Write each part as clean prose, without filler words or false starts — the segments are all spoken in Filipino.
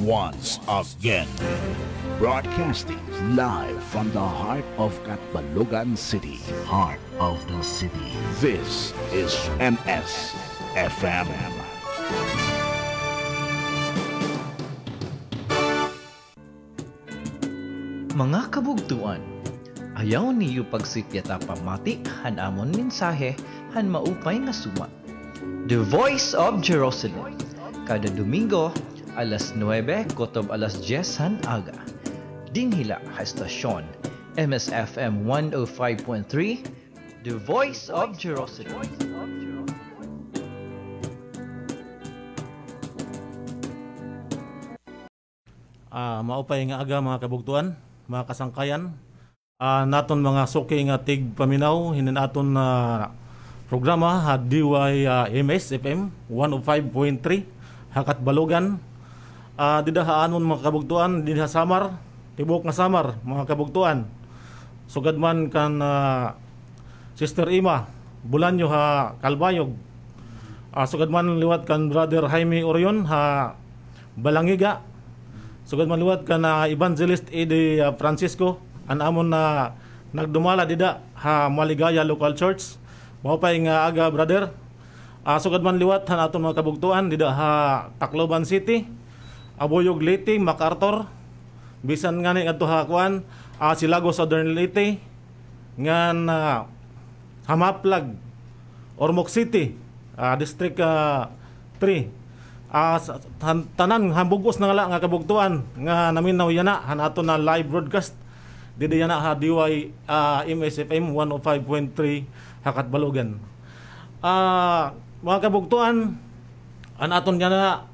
once again. Broadcasting live from the heart of Catbalogan City. Heart of the city. This is MS FM. Mga kabugtuan, ayaw niyo pagsipyata pamati han amon mensahe han maupay nga suma. The Voice of Jerusalem. Kada Domingo, alas 9, kotob alas 10 han aga. Dinghila ha estasyon, MSFM 105.3, The Voice of Jerusalem. Maupay nga aga mga kabugtuan, mga kasangkayan. Naton mga suki nga tig paminaw, hinin aton na programa ha DY FM 105.3 hakat Balogan. Didahaanon mga kabugtuan, diha Samar, tibok nga Samar mga kabugtuan. Sugad man kan Sister Ima Bulanyo ha Kalbayog. Sugad man liwat kan Brother Jaime Orion ha Balangiga. Sugad man liwat kan Evangelist Edi Francisco an amon na nagdumala dida ha Maligaya Local Church. Maupay nga aga brother. Sugad man liwat han aton mga kabugtuan dida ha Tacloban City, Aboyog Leyte, MacArthur. Bisan nga ni adto ha kuan Silago Southern Leyte ngan Hamaplag, Ormoc City, District 3. Tanan hambugos na nga kabugtuan nga naminaw yana han aton na live broadcast didi yana ha DY MSFM 105.3 hakat Balogan. Mga kabugtuan an aton yana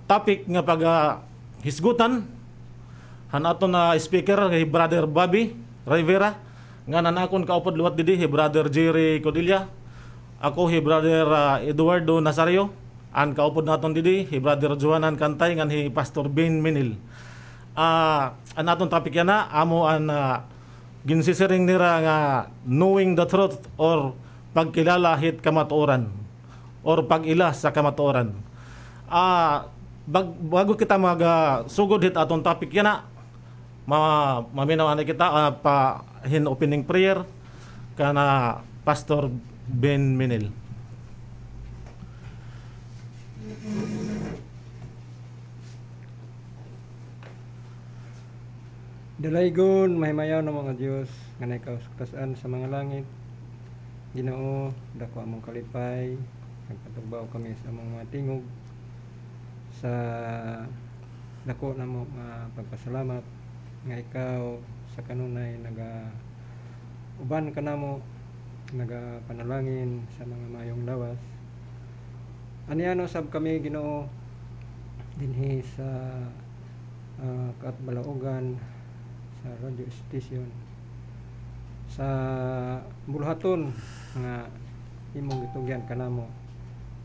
topic nga pag hisgutan han aton na speaker kay Brother Bobby Rivera nga nanakon kaupod luwat didi hi Brother Jerry Codilla, ako hi Brother Eduardo Nazario, an kaupod naton didi hi Brother Joanan Kantay ngan hi Pastor Ben Minil. An aton topic yana amo an ginsisiring nira nga knowing the truth or pagkilala hit kamatuoran or pag-ila sa kamatuoran. Bago kita sugod hit aton topic yana, maminawan kita pa hin opening prayer kana Pastor Ben Minil. Dalaygon mahimayaw ng mga Diyos nga naikauskutasaan sa mga langit. Ginoo, dako among kalipay, nagpatugbaw kami sa among mga tingog sa dako namo nga pagpasalamat nga ikaw sa kanunay uban ka namo nagapanalangin sa mga mayong lawas. Aniano sab kami Ginoo dinhi sa Katbalaogan sa radio station sa bulhaton nga imong gitugyan kanamo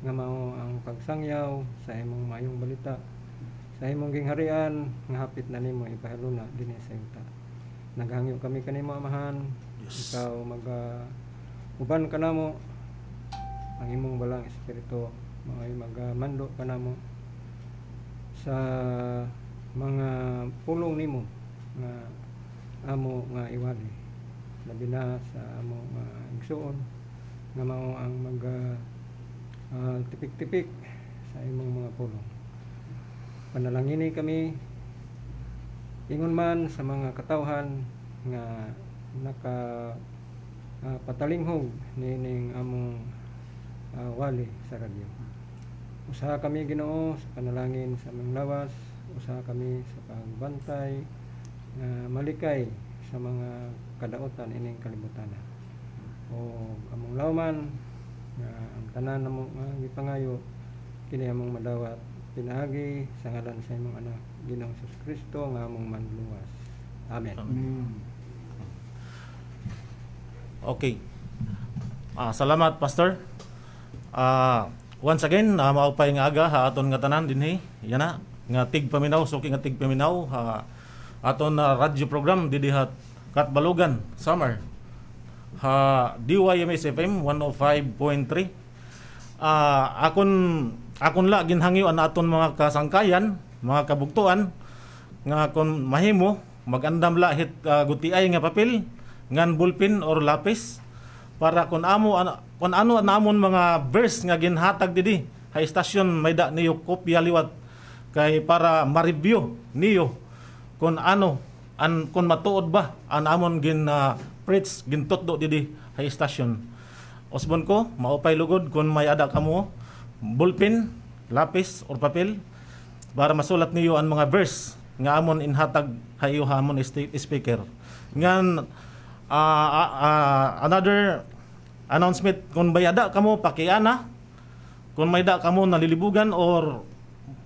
nga mao ang pagsangyaw sa imong mayong balita sa imong gingharian nga hapit na nimo ipahaluna dinhi sa yuta. Naghangyo kami kanimo amahan. Yes. Ikaw uban kanamo ang imong balang espiritu mao'y magamando kanamo sa mga pulong nimo nga amo nga iwali labi na sa amo nga igsuon nga mao ang tipik-tipik sa imong mga pulong. Panalangini kami ingon man sa mga katawhan nga patalinghog nining among wali sa radyo. Usaha kami Ginoo sa panalangin sa among lawas, usaha kami sa pagbantay nga malikay sa mga kadaotan ining kalibutan. O among lawman nga ang tanan namo nga gipangayo kini among madawat pinaagi sa ngalan sa imong anak Ginoong Hesus Kristo nga among manluwas. Amen. Okay. Salamat Pastor. Once again, maupay nga aga ha aton nga tanan dinhi. Yana nga tig paminaw, suki nga tig paminaw aton na radyo program didi ha Katbalogan Summer. DYMS FM 105.3. Akon la ginhangyo an aton mga kasangkayan mga kabugtuan nga kung mahimo magandam lahit gutiay nga papel ngan ballpen or lapis para kung ano namon mga verse nga ginhatag didi ha istasyon may da niyo kopya liwat kay para ma-review niyo kung kung matuod ba ang amon preach gintotdo didi ha istasyon. Osbon ko maupay lugod kung may ada kamo ballpen, lapis or papel para masulat niyo ang mga verse nga amon inhatag hayo hamon speaker. Ngan another announcement kung may ada kamo pakiana, kung may da kamo nalilibugan or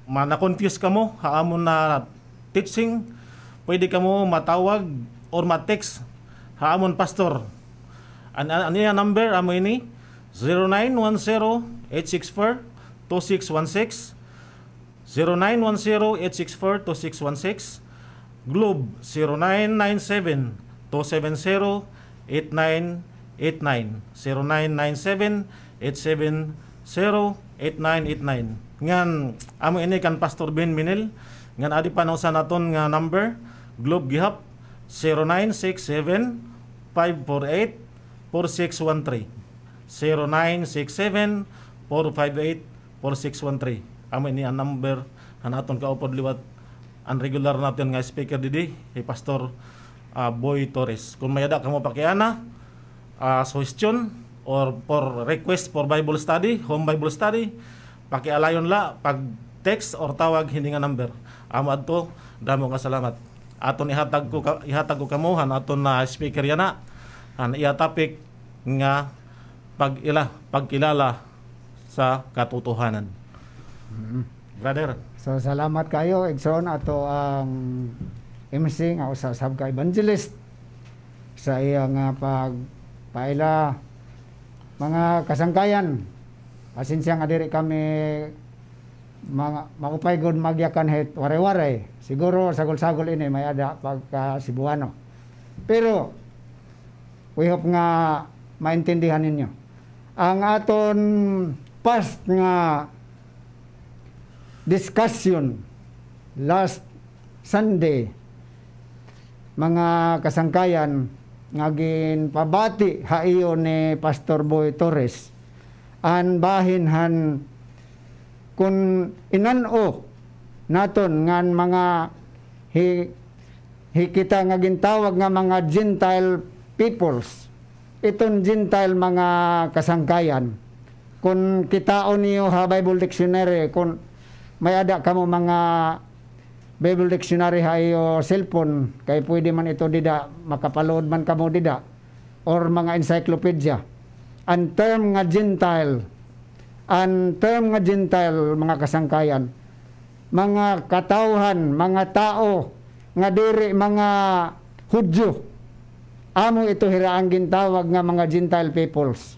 na-confuse kamo haamon na teaching, pwede kamo matawag or ma-text haamon pastor. Ano number amo ini 0910-864-2616 0910-864-2616 Globe 0997-270-8989 0997-870-8989 ngan amo ini kan Pastor Ben Minel ngan adi panausan naton nga number Globe gihap 0967-548-4613 0967-458-4613 amo ini ang number hanaton kaupod liwat ang regular natin nga speaker didi kay Pastor Boy Torres. Kung may ada kamo pakiana suggestion or for request for Bible study, home Bible study, pakialayon la pag text or tawag hindi nga number. Amo adto damo nga salamat. Aton ihatag ko kamo hanaton na speaker yana an iya topic nga pagkilala sa katotohanan. Brother. So salamat kayo Igsoon ato ang MC nga usab ka evangelist sa iyang pagpaila mga kasangkayan. Pasensya nga diri kami maupay gud magyakan het ware-ware. Siguro sagol-sagol ini may ada pagka Cebuano. Pero we hope nga maintindihan ninyo. Ang aton past nga discussion last Sunday mga kasangkayan nga ginpabati haiyo ni Pastor Boy Torres an bahinhan kun inan-o naton ngan mga hikita nga gintawag nga mga Gentile peoples. Iton Gentile mga kasangkayan kun kitaon niyo ha Bible Dictionary kun may ada kamo mga Bible Dictionary hayo cellphone kay pwede man ito dida makapaload man kamo dida or mga encyclopedia. Ang term nga Gentile mga kasangkayan mga katawhan, mga tao nga diri mga Hudyo. Amo ito hiraang gintawag nga mga Gentile peoples.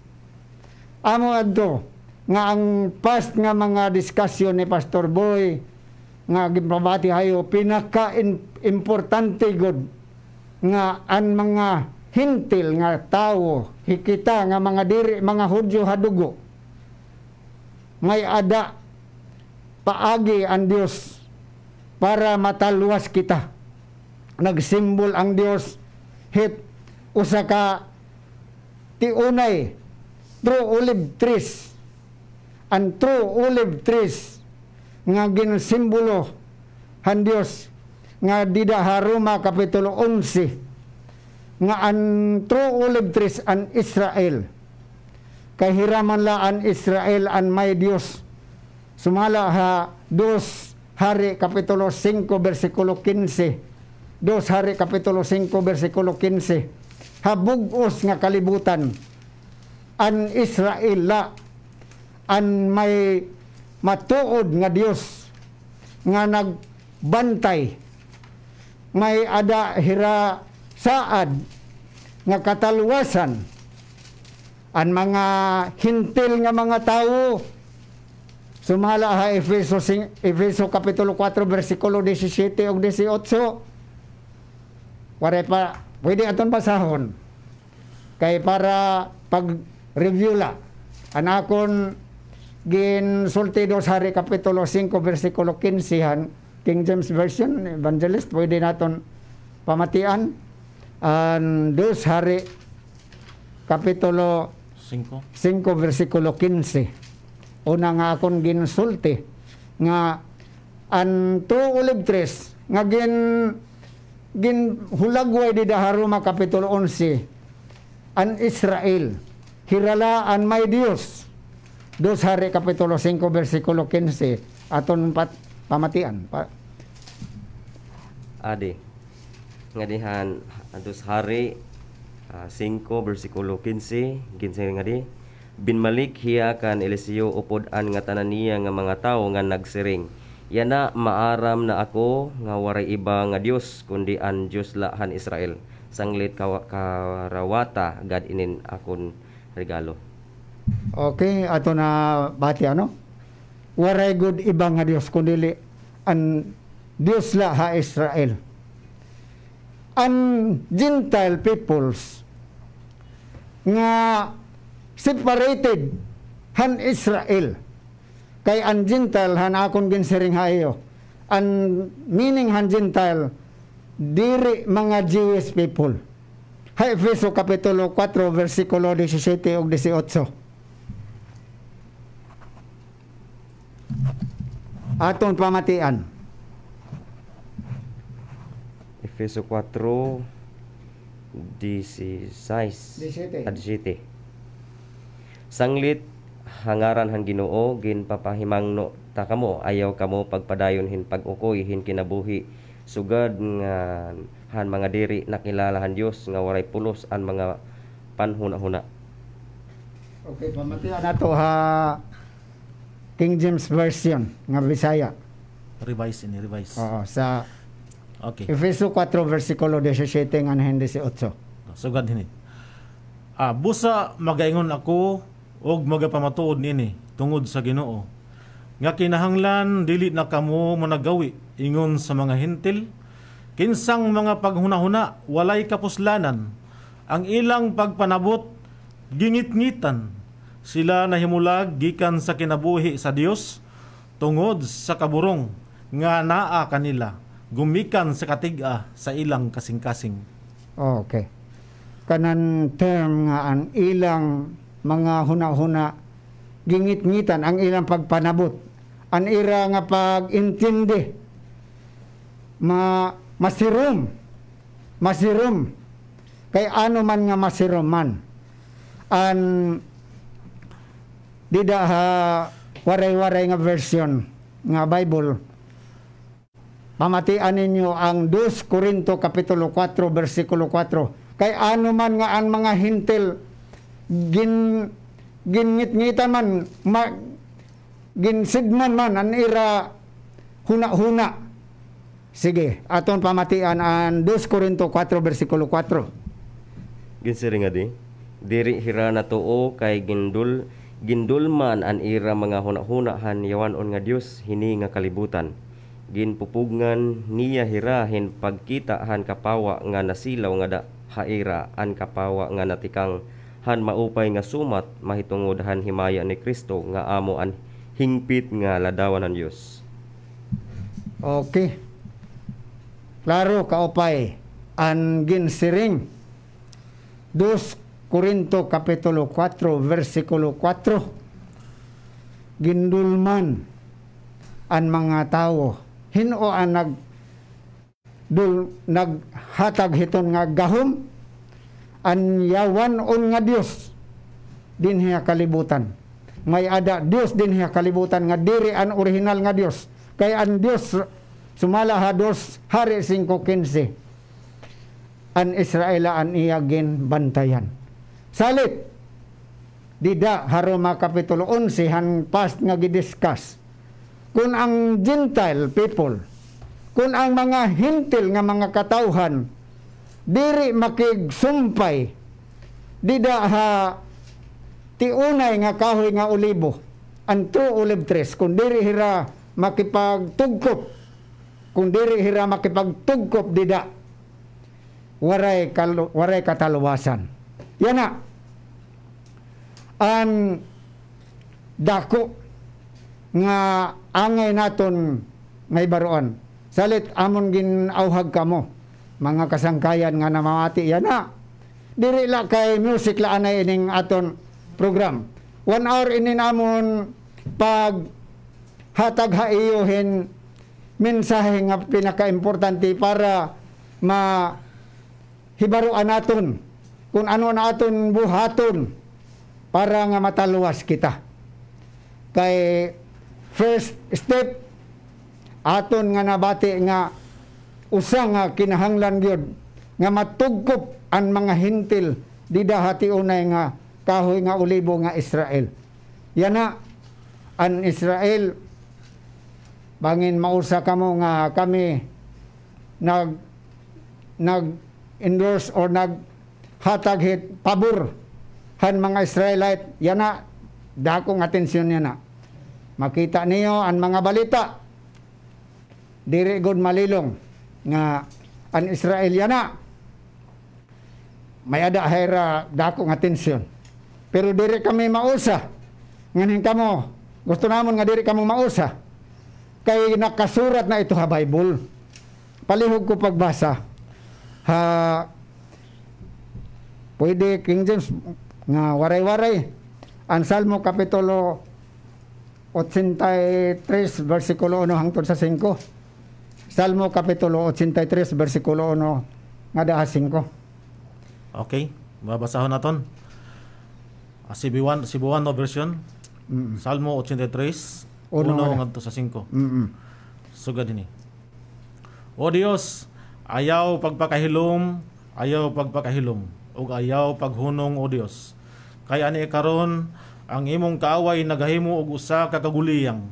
Amo adto nga ang past nga mga diskusyon ni Pastor Boy nga ginpabati hayo pinaka importante gud nga ang mga hintil nga tawo hikita nga mga diri mga Hudyo hadugo may ada paagi ang Dios para mataluwas kita. Nagsimbol ang Dios hit usa ka tiunay true olive trees. Ang true olive trees nga ginsimbolo han Dios nga dida Haruma kapitulo 11 nga ang true olive trees an Israel. Kahiraman la an Israel an may Dios. Sumala ha 2 Hari kapitulo 5 bersikulo 15. 2 Hari kapitulo 5 bersikulo 15. Habugos nga kalibutan an Israel la an may matuod nga Dios nga nagbantay may ada hira saad nga kataluwasan an mga hintil nga mga tao. Sumala ha Efeso kapitulo 4 bersikulo 17 ug 18. Wala pa pwede aton basahon kay para pag-review la anakon ginsulti 2 Hari kapitulo 5 bersikulo 15 han King James Version, Evangelist, pwede naton pamatian. Ang 2 Hari, Kapitulo 5, versikulo 15. Una nga akong ginsulti, nga ang 2 ulig 3, nga hulagway di Haruma, Kapitulo 11, an Israel, hirala an may Dios. 2 Hari, Kapitulo 5, versikulo 15, aton pamatian. Adi, nga dihan 2 Hari 5 bersikulo 15 nga di, binmalik hiya kan Eliseo upod an nga tanan niya nga mga tawo nga nagsiring, yana maaram na ako nga waray iba nga Dios kundi an Dios lahan Israel, sanglit karawata gad inin akon regalo. Okay, ato na bati ano? Waray good iba nga Dios kundi an Dios laha Israel. An Gentile peoples nga separated han Israel, kay an Gentile han akon ginsiring hayo. An meaning han Gentile diri mga Jewish people. Ha Efeso Kapitulo 4 versikulo 17 ug 18. Aton pamatian. Efeso 4 17. Sanglit hangaran han Ginoo ginpapahimangno ta kamo, ayaw kamo pagpadayon hin pag-ukoy hin kinabuhi, sugad nga han mga diri nakilala han Dios nga waray pulos an mga panhuna-huna. Okay, pamatian nato ha King James Version nga Bisaya. Revise. Oo, sa Okay. Efeso 4 versikulo 17 ngan 18. Sugad hini. Busa magaingon ako og magapamatuod nini tungod sa Ginoo, nga kinahanglan dili na kamo managawi ingon sa mga hintil, kinsang mga paghunahuna walay kapuslanan, ang ilang pagpanabot gingit-ngitan, sila nahimulag gikan sa kinabuhi sa Dios tungod sa kaburong nga naa kanila gumikan sa katiga sa ilang kasing-kasing. Okay. Kanan term nga ang ilang mga huna-huna gingit-ngitan, ang ilang pagpanabot, ang ira nga pag-intindi, masirum, kay ano man nga masirum man, an dida ha waray-waray nga version nga Bible. Pamatian ninyo ang 2 Korinto Kapitulo 4 versikulo 4. Kay ano man nga ang mga hintil gingit-ngitan man, ginsidman man ang ira huna-huna. Sige, aton pamatian ang 2 Korinto 4 versikulo 4. Ginsiring nga di, diri hira na tuo kay gindul man an ira mga huna-hunahan yawanon nga Dios hini nga kalibutan. Ginpupugngan niya hirahin pagkita han kapawa nga nasilaw nga haira an kapawa nga natikang han maupay nga sumat mahitungod han himaya ni Kristo nga amo an hingpit nga ladawan ng Dios. Okay. Klaro kaupay ang ginsiring 2 Korinto Kapitulo 4 versikulo 4. Gindulman ang mga tao hino ang naghatag hiton nga gahom an yawanon nga Dios dinhi kalibutan, may ada Dios dinhi kalibutan nga diri an original nga Dios, kay an Dios sumala ha 2 Hari 5:15 an Israel an iya gin bantayan. Salit dida Haruma Kapitulo 11 han past nga gidiscuss kung ang Gentile people, kung ang mga hintil nga mga katawhan diri makigsumpay dida ha tiunay nga kahoy nga olibo, ang true olive trees, kung diri hira makipagtugkop, kung diri hira makipagtugkop dida waray kataluwasan. Yan na ang dako nga angay naton may baruan Salit amon ginauhag kamo mga kasangkayan nga namamati yana. Diri la kay music la anay ining aton program. 1 hour inin amon pag hatag haiyohin mensahe nga pinaka-importante para mahibaruan naton kung ano na aton buhaton para nga mataluwas kita. Kay first step aton nga nabati nga usa nga kinahanglan gyud nga matugkop ang mga hintil dida hati unay nga kahoy nga ulibo nga Israel. Yana an Israel bangin mausa kamo nga kami nag-endorse or naghatag hit pabor han mga Israelite. Yana dakong atensyon yana. Makita niyo ang mga balita diri gud malilong nga an Israel yana may ada hayra dakong atensyon. Pero diri kami mausa nganin kamo gusto namon nga diri kamo mausa kay nakasurat na ito ha Bible. Palihog ko pagbasa ha pwede King James nga waray-waray ang Salmo kapitulo 83 versikulo 1 hangtod sa 5. Salmo kapitulo 83 versikulo 1 nga daha 5. Okay, babasahon naton. Cebuano version. Salmo 83 1 ngadto sa 5. Sugad ini. O Dios, ayaw pagpakahilom, ug ayaw paghunong o Dios. Kay ani karon ang imong kaaway nagahimo og usa ka kaguliyang.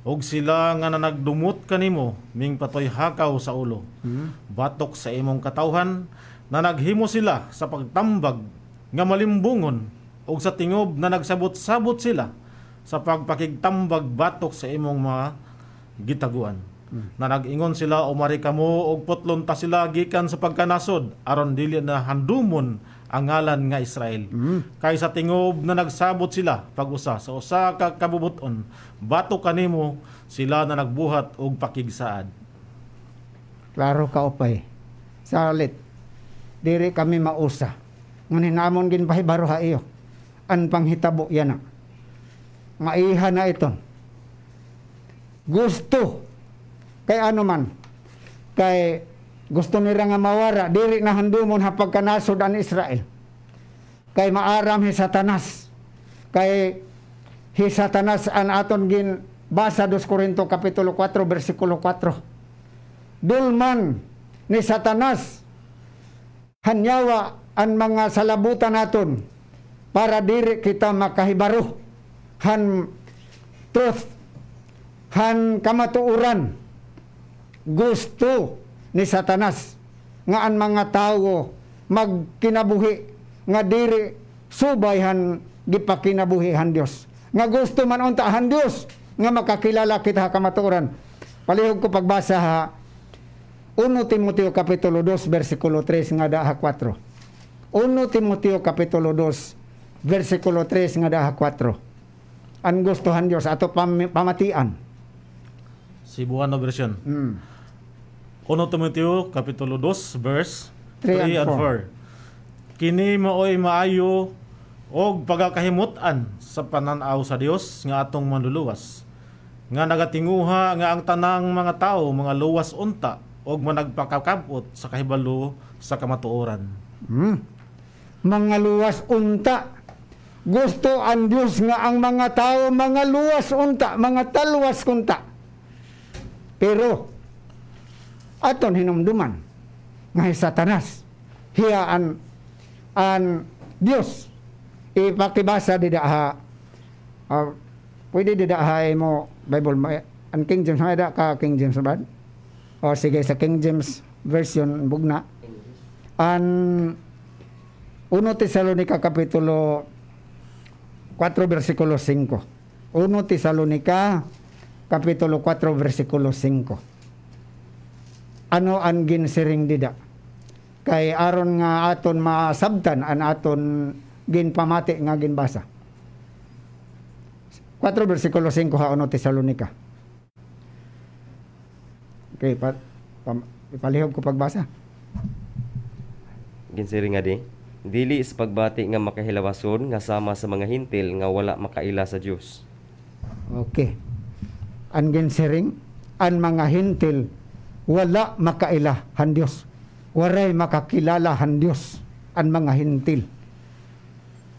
Og sila nga nagdumot kanimo ming patoy hakaw sa ulo. Batok sa imong katawhan na naghimo sila sa pagtambag nga malimbungon og sa tingob na nagsabot-sabot sila sa pagpakigtambag batok sa imong mga gitaguan. Na nag-ingon sila umari kamo og putlon ta sila gikan sa pagkanasod aron dili na handumon ang ngalan nga Israel. Kay sa tingob na nagsabot sila pag-usa sa usa ka kabubuton batok kanimo sila na nagbuhat og pakigsaad. Klaro ka opay. Salit diri kami mausa ngunit namon ginpahibaro ha iyo an panghitabo yana maiha na ito gusto kay ano man kay gusto nila nga mawara diri na handumon ha pagkanasod an Israel kay maaram hi Satanas kay hi Satanas an aton gin basa 2 Korinto kapitulo 4 versikulo 4 dulman ni Satanas hanyawa ang mga salabutan naton para diri kita makahibaro han truth han kamatuuran. Gusto ni Satanas nga ang mga tao magkinabuhi nga diri subay han gipakinabuhi han Dios nga gusto man unta han Dios nga makakilala kita kamatuuran. Palihog ko pagbasa ha 1 Timoteo kapitulo 2 versikulo 3 nga daha 4. 1 Timoteo kapitulo 2 versikulo 3 nga daha 4. Ang gustuhan Dios ato pamatian. Cebuano version. 1 Timoteo kapitulo 2 verse 3 and 4. Kini maoy maayo og pagakahimutan sa pananaw sa Dios nga atong manluluwas. Nga nagatinguha nga ang tanang mga tao mga luwas unta og managpakakabot sa kahibalo sa kamatuoran. Mga luwas unta. Gusto ang Diyos nga ang mga tao mga luwas unta, mga talwas unta. Pero aton hinumduman nga Satanas hiya an Diyos ipakibasa dida ha pwede dida ha mo Bible an King James ada ka King James bad. O sige, sa King James version bugna. An 1 Tesalonica kapitulo 4 versikulo 5. 1 Tesalonica kapitulo 4 versikulo 5. Ano ang ginsiring dida? Kay aron nga aton masabtan an aton ginpamati nga ginbasa. 4 versikulo 5 ha 1 Tesalonica. kay ipalihog ko pagbasa. Ginsiring nga di, dili sa pagbati nga makahilawason nga sama sa mga hintil nga wala makaila sa Dios. Okay. Ang ginsiring, ang mga hintil wala makaila han Dios. Waray makakilala han Dios ang mga hintil.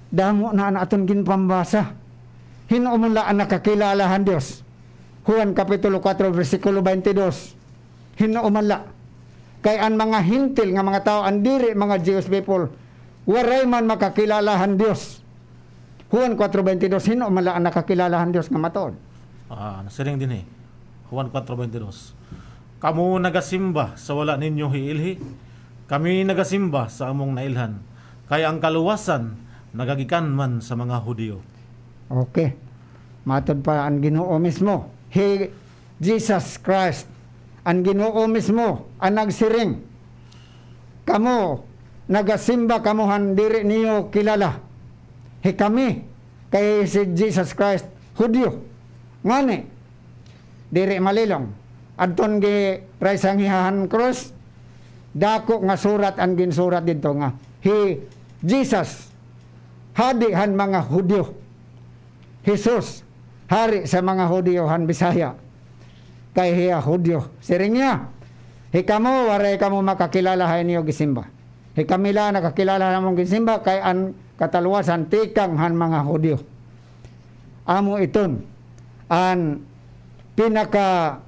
Damo na aton ginpambasa. Hinuumula ang nakakilala han Dios. Juan Kapitulo 4 versikulo 22. Hinuumala. Kay ang mga hintil nga mga tao, ang diri mga Jewish people, waray man makakilalahan Dios. Juan 4:22, sino mala ang nakakilalahan Dios nga matuod? Nasiring din Juan 4:22. Kamu nagasimba sa wala ninyo hiilhi, kami nagasimba sa among nailhan. Kay ang kaluwasan nagagikan man sa mga Hudyo. Okay. Matod pa ang Ginoo mismo. Jesus Christ, ang Ginoo mismo ang nagsiring. Kamo nagasimba kamuhan diri niyo kilala. Kami kay si Jesus Christ Hudyo. Ngani diri malilong adton gi raysangihan cross dako nga surat ang ginsurat dito nga Jesus hadihan mga Hudyo. Jesus hari sa mga Hudyo han Bisaya. Kay hiya Hudyo. Siring niya. Hikamo, waray kamo makakilala hay niyo gisimba. Hikamila nakakilala namong gisimba kay ang kataluwasan tikang han mga Hudyo. Amo iton ang pinaka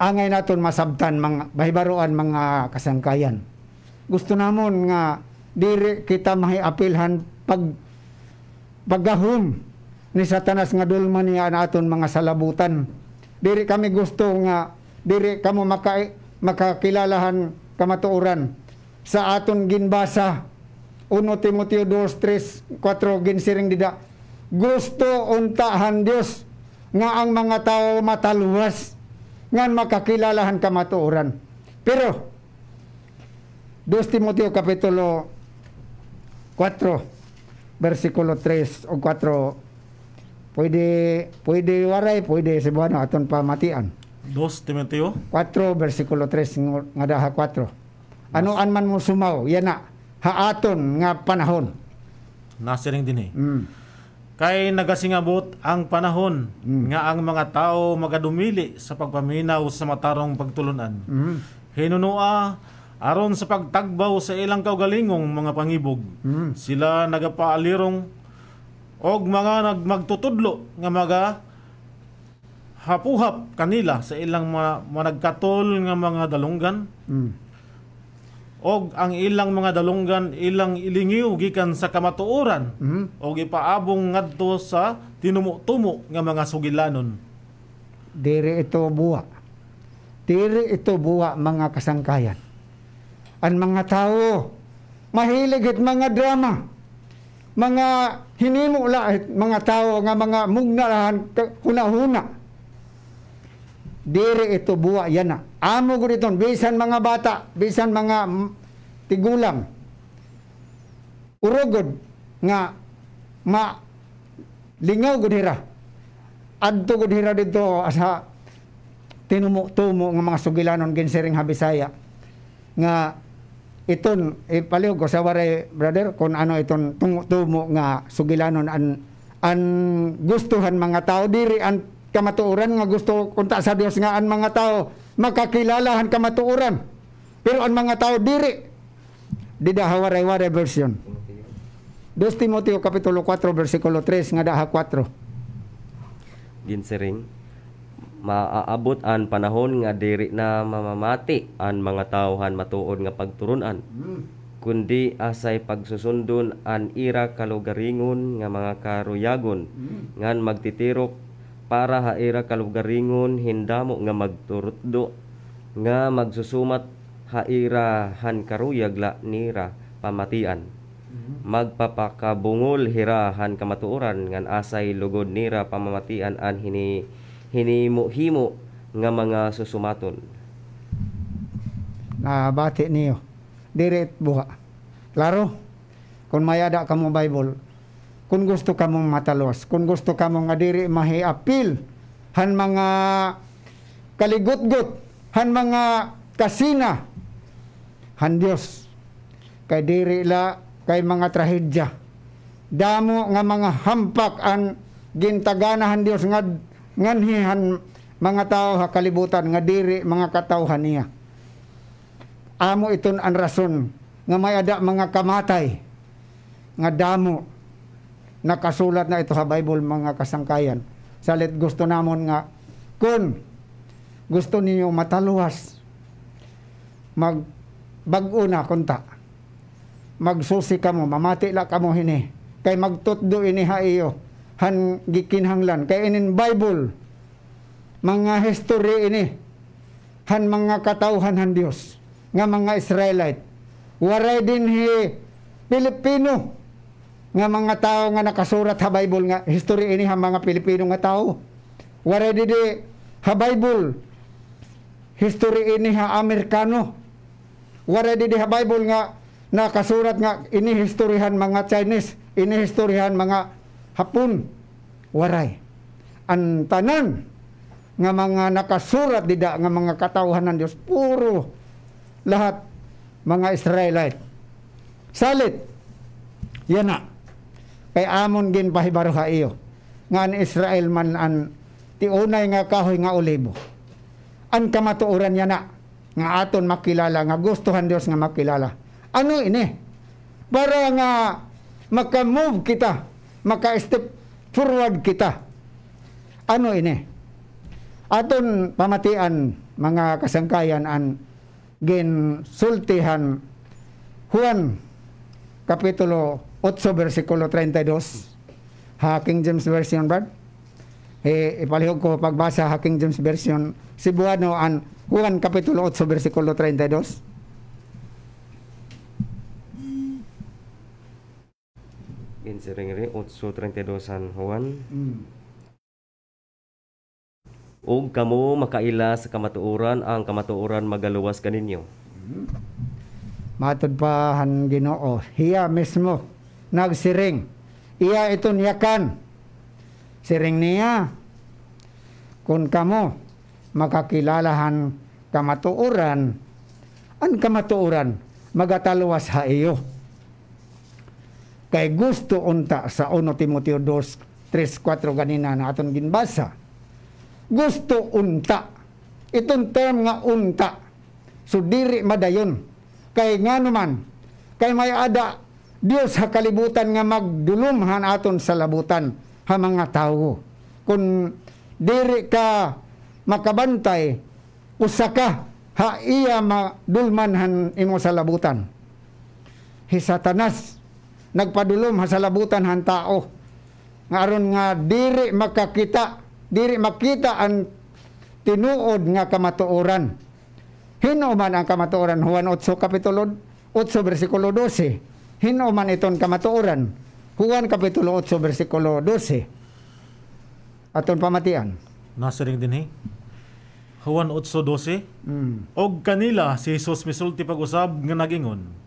angay naton masabtan mga bahibaruan mga kasangkayan. Gusto namon nga diri kita mahiapilhan paggahom ni Satanas nga dulman niya naton mga salabutan. Diri kami gusto nga diri kamo makakilalahan kamatuoran sa aton ginbasa 1 Timoteo 2:3-4 ginsiring dida. Gusto untahan Dios nga ang mga tao mataluwas nga makakilalahan kamatuoran. Pero 2 Timoteo kapitulo 4 versikulo 3 o 4 Pwede waray, pwede Cebuano aton pamatian. 2 Timoteo 4 versikulo 3 nga daha 4. Ano man mo sumaw, yan na haaton nga panahon. Nasiring din Kay nagasingabot ang panahon nga ang mga tao magadumili sa pagpaminaw sa matarong pagtulunan. Hinunua aron sa pagtagbaw sa ilang kaugalingong mga pangibog. Sila nagapaalirong og mga nagmagtutudlo nga mga hapuhap kanila sa ilang managkatol nga mga dalunggan. Og ang ilang mga dalunggan ilang ilingiw gikan sa kamatuoran og ipaabong ngadto sa tinumo-tumo nga mga sugilanon. Diri ito buwa. Diri ito buwa mga kasangkayan. Ang mga tao mahilig at mga drama. Mga hinimo lahit mga tao nga mga mugnalahan huna-huna. Diri ito buwa yan na. Amo ko dito, bisan mga bata, bisan mga tigulang. Urogod nga lingaw ko dira. Adto ko dira dito asa tinumo-tumo nga mga sugilanon ginsiring Habisaya. Nga iton ipaliw ko sa waray brother kung ano iton tumo nga sugilanon an gustuhan mga tao diri an kamatuoran nga gusto kunta sa Dios nga an mga tao makakilalahan kamatuoran pero ang mga tao diri dida waray version 2 Timoteo kapitulo 4 versikulo 3 nga daha 4 ginsiring maaabot an panahon nga diri na mamamati an mga tawhan matuod nga pagturunan kundi asay pagsusundon an ira kalugaringon nga mga karuyagon ngan magtitirok para ha ira kalugaringon hindamo nga magturutdo nga magsusumat ha ira han karuyag la nira pamatian magpapakabungol hira han kamatuoran ngan asay lugod nira pamamatian an hinimo-himo nga mga susumaton. Bati niyo. Diret buha. Klaro? Kung mayada ka mo Bible, kung gusto ka mong matalos, kung gusto ka mong nga diri mahiapil, han mga kaligot-got, han mga kasina han Dios kay diri la kay mga trahedya damo nga mga hampak an gintaganahan Dios nga nganhihan mga tao ha kalibutan nga diri mga katawhan niya. Amo iton ang rason nga may ada mga kamatay nga damo nakasulat na ito sa Bible mga kasangkayan. Salit gusto namon nga kun gusto ninyo mataluwas magbag-o na kunta magsusi kamo mamati la kamo hini kay magtutdo ini ha iyo han gikinhanglan kay inin Bible mga history ini han mga katawhan han Dios nga mga Israelite waray din hi Pilipino nga mga tao nga nakasurat ha Bible nga history ini ha mga Pilipino nga tao waray din ha Bible history ini ha Amerikano waray din ha Bible nga nakasurat nga ini historihan mga Chinese ini historihan mga Hapon waray ang tanan nga mga nakasurat dida nga mga katawhan ng Dios puro lahat mga Israelite salit yan na kay amon gin pahibaro ha iyo nga an Israel man an tiunay nga kahoy nga olibo an kamatuoran yan na nga aton makilala nga gustuhan Dios nga makilala ano ini para nga maka-move kita maka-step forward kita ano ini aton pamatian mga kasangkayan an ginsultihan Juan kapitulo 8 versikulo 32 ha King James Version Brad ipalihog ko pagbasa ha King James Version Cebuano an Juan kapitulo 8 versikulo 32 Ginsiringri 8:32 San Juan. Og kamo makaila sa kamatuoran ang kamatuoran magaluwas kaninyo. Matod pa han Ginoo hiya mismo nagsiring iya iton yakan siring niya kung kamo makakilalahan kamatuoran ang kamatuoran magataluwas ha iyo kay gusto unta sa 1 Timoteo 2:3-4 ganina na aton ginbasa gusto unta itong term nga unta so diri madayon kay ngano man kay may ada Dios ha kalibutan nga magdulumhan aton sa labutan ha mga tawo kun diri ka makabantay usa ka ha iya madulmanhan imo sa labutan hi Satanas nagpadulom ha sa labutan han tao nga aron nga diri makita ang tinuod nga kamatuoran hino man ang kamatuoran Juan 8 kapitulo 8 versikulo 12 hino man iton kamatuoran Juan kapitulo 8 versikulo 12 aton pamatian Nasiring din Juan 8:12 Og kanila si Jesus misulti pag-usab nga nagingon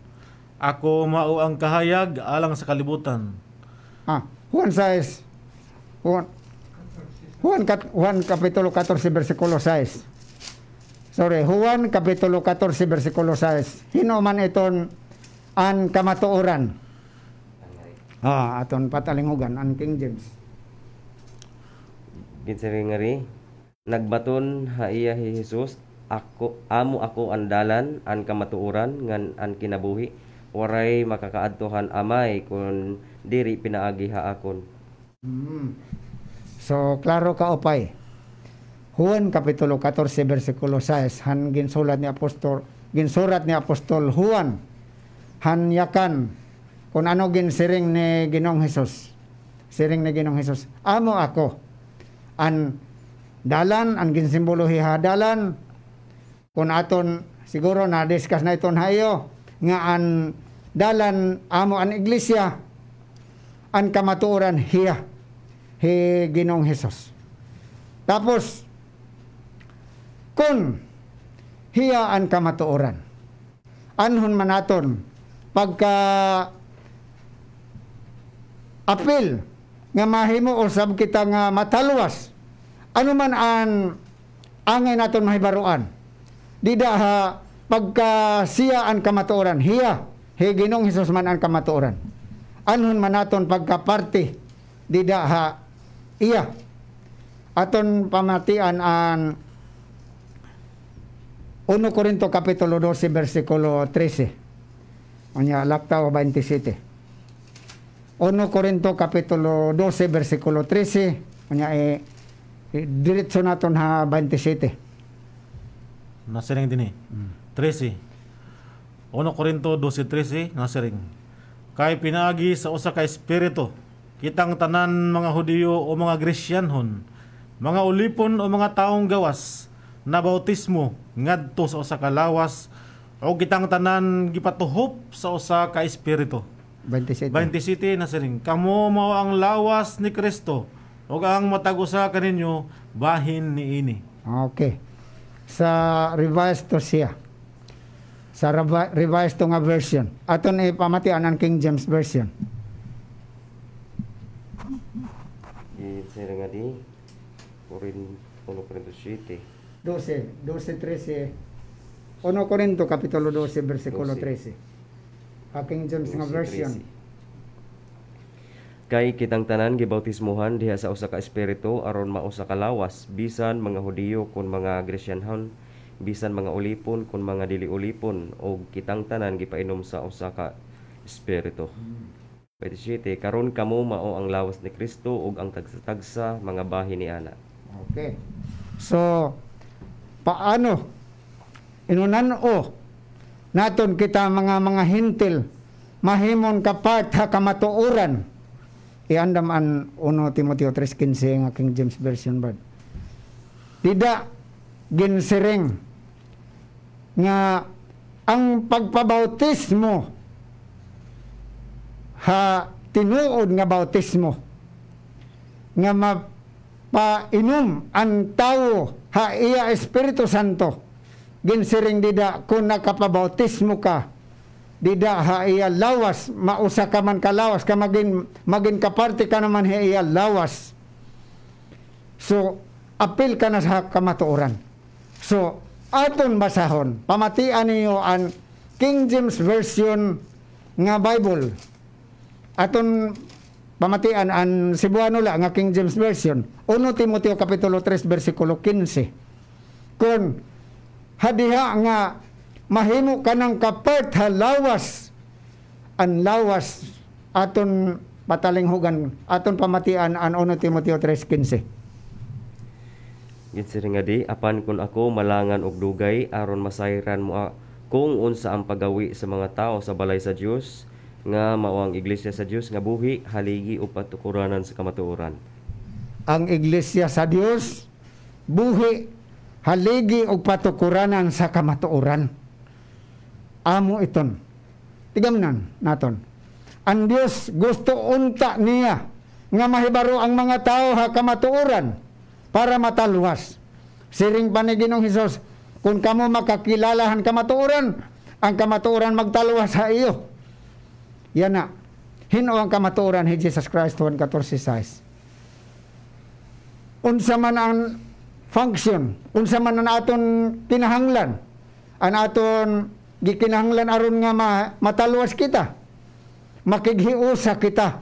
ako mao ang kahayag alang sa kalibutan. Juan 6. Juan kapitulo 14 versikulo 6. Sorry, Juan kapitulo 14 versikulo 6. Hino man iton an kamatuoran. Aton patalingugan an King James. Ginsiringri nagbaton ha iya hi Jesus ako ang dalan an kamatuoran ngan an kinabuhi waray makakaadtohan amay kung diri pinaagi ha akon. So klaro ka opay. Juan kapitulo 14 versikulo 6 han ginsurat ni apostol Juan han yakan kung ano ginsiring ni Ginoong Hesus. Siring ni Ginoong Hesus. Amo ako an dalan ang ginsimbolohi ha dalan kung aton siguro na discuss na iton hayo nga an dalan amo an iglesia an kamatuoran hiya hi Ginoong Hesus. Tapos kun hiya an kamatuoran anhon manaton pagka apil nga mahimo usab kita nga mataluwas ano man an angay naton mahibaruan Dida ha pagka siya ang kamatuoran, hiya, Ginong Hesus man ang kamatuoran. Anhon man naton pagka-party, dida ha iya. Aton pamatian ang 1 Corinto kapitulo 12 versikulo 13. Unya laktaw 27. 1 Corinto kapitulo 12 versikulo 13. Unya diretso naton ha 27. Nasiring din 13. 1 Corinto 12:13 nasiring. Kay pinaagi sa usa ka espiritu, kitang tanan mga Hudiyo o mga Gresyanhon, mga ulipon o mga taong gawas, na bautismo ngadto sa usa ka lawas, o kitang tanan gipatuhop sa usa ka espiritu. 27. 27 nasiring. Kamo mao ang lawas ni Kristo, ug ang matag usa kaninyo bahin niini. Okay. Sa revised to siya. Sa revised to nga version. Aton ipamatian ang King James Version. Isira nga di 1 Corinto 7. 13. 1 Corinto kapitulo 12 versikulo 13. King James nga version. Kay kitang tanan gibautismuhan diha sa usa ka espiritu aron mao sa kalawas, bisan mga Hudiyo kun mga Gresyanhon, bisan mga ulipon kun mga dili ulipon, og kitang tanan gipainom sa usa ka espiritu. 27. Karon kamo mao ang lawas ni Kristo ug ang tagsa-tagsa mga bahin ni ana. Okay. So paano inunan-o naton kita mga hintil mahimon ka part ha kamatuoran? Iandam an 1 Timoteo 3:15 nga King James Version bad. Dida ginsiring nga ang pagpabautismo ha tinuod nga bautismo nga mapainom ang tao ha iya Espiritu Santo, ginsiring dida kung nakapabautismo ka, dida ha iya lawas, mausa ka man kalawas ka magin kaparte ka naman ha iya lawas. So apil ka na sa kamatuoran. So aton basahon, pamatian niyo ang King James Version nga Bible. Aton pamatian ang Cebuano la nga King James Version. 1 Timoteo kapitulo 3 versikulo 15. Kung hadiha nga mahimo ka ng kapart ha lawas, ang lawas aton patalinghugan, aton pamatian ang 1 Timoteo 3:15. Gitsiri nga di, apan kun ako malangan og dugay aron masayran mo kung unsa ang pagawi sa mga tao sa balay sa Dios, nga mao ang iglesia sa Dios nga buhi, haligi o patukuranan sa kamatuoran. Ang iglesia sa Dios buhi, haligi o patukuranan sa kamatuoran. Amo iton. Tigamnan naton. Ang Dios gusto unta niya nga mahibaro ang mga tao ha kamatuoran para mataluwas. Siring pa ni Ginoong Hesus, kung kamo makakilalahan kamatuoran, ang kamatuoran magtaluwas sa iyo. Yan na. Hino ang kamatuoran ni Jesus Christ 1:14. Unsa man ang function, unsa man ang aton kinahanglan, ang aton gikinahanglan aron nga mataluwas kita, makighiusa kita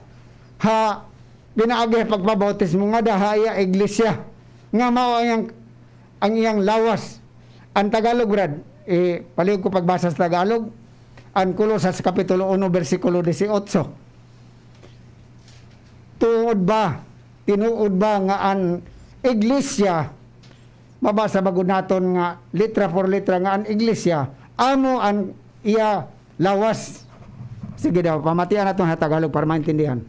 ha pinaagi pagpabautismo nga dahaya iglesia nga mao ang iyang lawas. Ang Tagalog brad, palig ko pagbasa sa Tagalog, ang Kolosas kapitulo 1 versikulo 18. Tinuod ba nga ang iglesia, mabasa bagod naton nga litra por litra nga ang iglesia amo ang iya lawas. Sige daw, pamatian naton sa Tagalog para maintindihan.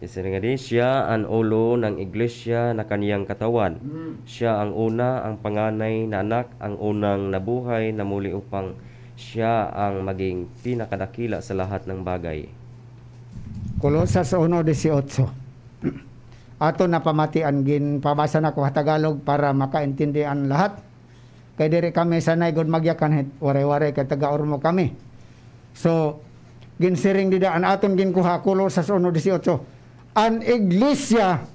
Isa nga di, siya ang ulo ng iglesia na kaniyang katawan. Siya ang una, ang panganay na anak, ang unang nabuhay na muli upang siya ang maging pinakadakila sa lahat ng bagay. Kolosas 1:18. Ato na pamatian gin pabasa na ko sa Tagalog para makaintindihan lahat. Kay diri kami sanay gud magyakan waray-waray kay taga-ormo kami. So ginsiring dida an aton ginkuha Kolosas 1:18. Ang iglesia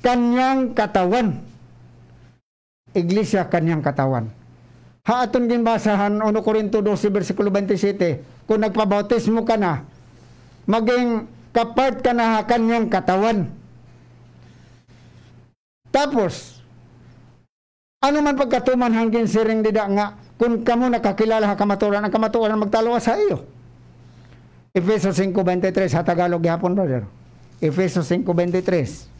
kanyang katawan. Iglesia kanyang katawan. Haaton ginbasahan 1 Corinto 12 versikulo 27, kung nagpabautismo ka na, maging kapart ka na kanyang katawan. Tapos, ano man pagkatuman hanggang siring dida nga, kung kamo nakakilala ha kamaturan, ang kamaturan magtalawas sa iyo. Efesos 5:23 sa Tagalog gihapon, brother. Efesos 5:23.